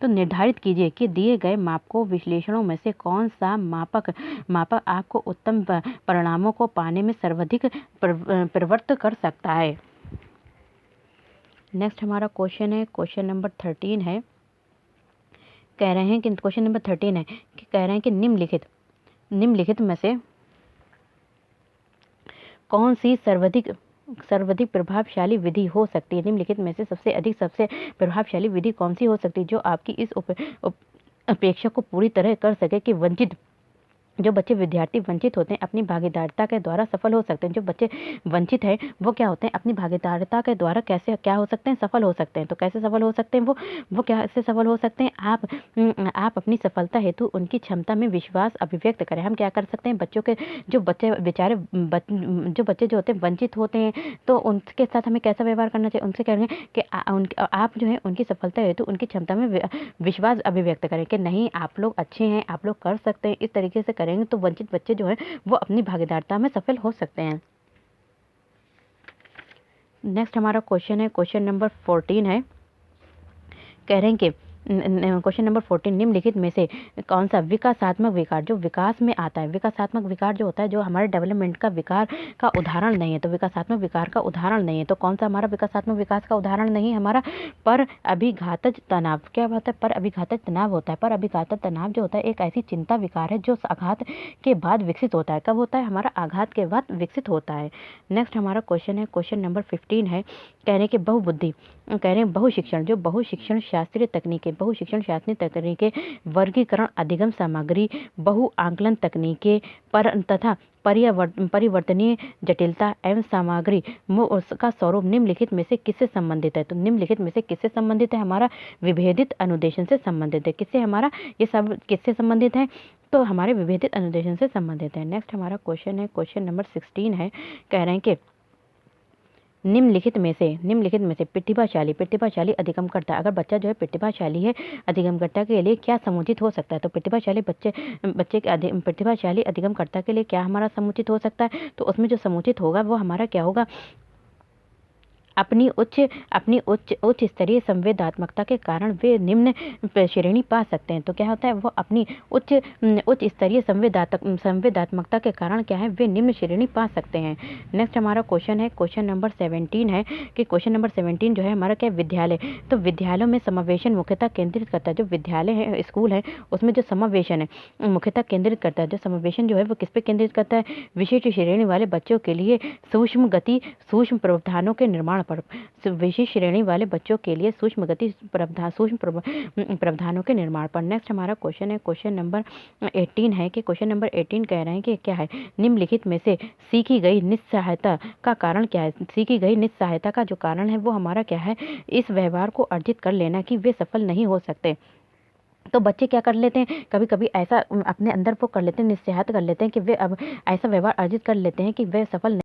तो निर्धारित कीजिए कि दिए गए मापकों विश्लेषणों में से कौन सा मापक आपको उत्तम परिणामों को पाने में सर्वाधिक प्रवृत्त कर सकता है। नेक्स्ट हमारा क्वेश्चन है, क्वेश्चन नंबर 13 है। कह रहे हैं कि क्वेश्चन नंबर 13 है कि कह रहे हैं कि निम्नलिखित में से कौन सी सर्वाधिक प्रभावशाली विधि हो सकती है। निम्नलिखित में से सबसे प्रभावशाली विधि कौन सी हो सकती है जो आपकी इस अपेक्षा को पूरी तरह कर सके कि जो बच्चे विद्यार्थी वंचित होते हैं अपनी भागीदारिता के द्वारा सफल हो सकते हैं। जो बच्चे वंचित हैं वो क्या होते हैं अपनी भागीदारिता के द्वारा कैसे क्या हो सकते हैं सफल हो सकते हैं। तो कैसे सफल हो सकते हैं वो कैसे सफल हो सकते हैं। आप अपनी सफलता हेतु उनकी क्षमता में विश्वास अभिव्यक्त करें। हम क्या कर सकते हैं जो बच्चे जो होते हैं वंचित होते हैं तो उनके साथ हमें कैसा व्यवहार करना चाहिए। उनसे कह रहे हैं कि आप जो है उनकी सफलता हेतु उनकी क्षमता में विश्वास अभिव्यक्त करें कि नहीं आप लोग अच्छे हैं, आप लोग कर सकते हैं। इस तरीके से करेंगे तो वंचित बच्चे जो है वो अपनी भागीदारिता में सफल हो सकते हैं। नेक्स्ट हमारा क्वेश्चन है, क्वेश्चन नंबर 14 है। कह रहे हैं कि क्वेश्चन नंबर 14 निम्नलिखित में से कौन सा विकासात्मक विकार जो विकास में आता है। विकासात्मक विकार जो होता है जो हमारे डेवलपमेंट का विकार का उदाहरण नहीं है। तो विकासात्मक विकार का उदाहरण नहीं है। तो कौन सा हमारा विकासात्मक विकास का उदाहरण नहीं है हमारा पर अभिघातज तनाव। क्या होता है पर अभिघातज तनाव होता है। पर अभिघातज तनाव जो होता है एक ऐसी चिंता विकार है जो आघात के बाद विकसित होता है। कब होता है हमारा आघात के बाद विकसित होता है। नेक्स्ट हमारा क्वेश्चन है, क्वेश्चन नंबर 15 है। कह रहे हैं कि बहुबुद्धि कह रहे हैं बहुशिक्षण शास्त्रीय तकनीकें वर्गीकरण अधिगम सामग्री बहु आंकलन तकनीकें तथा परिवर्तनीय जटिलता एवं सामग्री का स्वरूप निम्नलिखित में से किससे संबंधित है। तो निम्नलिखित में से किससे संबंधित है हमारा विभेदित अनुदेशन से संबंधित है। किससे हमारा ये सब किससे संबंधित है तो हमारे विभेदित अनुदेशन से संबंधित है। नेक्स्ट हमारा क्वेश्चन है, क्वेश्चन नंबर 16 है। कह रहे हैं कि निम्नलिखित में से प्रतिभाशाली अधिगमकर्ता अगर बच्चा जो है प्रतिभाशाली है अधिगमकर्ता के लिए क्या समुचित हो सकता है। तो प्रतिभाशाली प्रतिभाशाली अधिगमकर्ता के लिए क्या हमारा समुचित हो सकता है। तो उसमें जो समुचित होगा वो हमारा क्या होगा अपनी उच्च स्तरीय संवेदनात्मकता के कारण वे निम्न श्रेणी पा सकते हैं। तो क्या होता है वो अपनी उच्च स्तरीय संवेदनात्मकता के कारण क्या है वे निम्न श्रेणी पा सकते हैं। नेक्स्ट हमारा क्वेश्चन है, क्वेश्चन नंबर 17 है कि क्वेश्चन नंबर 17 जो है हमारा क्या विद्यालय। तो विद्यालयों में समावेशन मुख्यतः केंद्रित करता है। जो विद्यालय है स्कूल है उसमें जो समावेशन है मुख्यतः केंद्रित करता है। जो समावेशन जो है वो किस पे केंद्रित करता है विशिष्ट श्रेणी वाले बच्चों के लिए सूक्ष्म प्रावधानों के निर्माण पर। विशेष श्रेणी वाले बच्चों के लिए सूक्ष्म प्रावधानों के निर्माण पर। नेक्स्ट हमारा क्वेश्चन है, क्वेश्चन नंबर 18 है कि क्वेश्चन नंबर 18 कह रहे हैं कि क्या है निम्नलिखित में से सीखी गई निस्सहायता का कारण क्या है। सीखी गई निस्सहायता का जो कारण है वो हमारा क्या है इस व्यवहार को अर्जित कर लेना कि वे सफल नहीं हो सकते। तो बच्चे क्या कर लेते हैं कभी कभी ऐसा अपने अंदर वो कर लेते हैं निस्सहायता कर लेते हैं कि वे अब ऐसा व्यवहार अर्जित कर लेते हैं कि वे सफल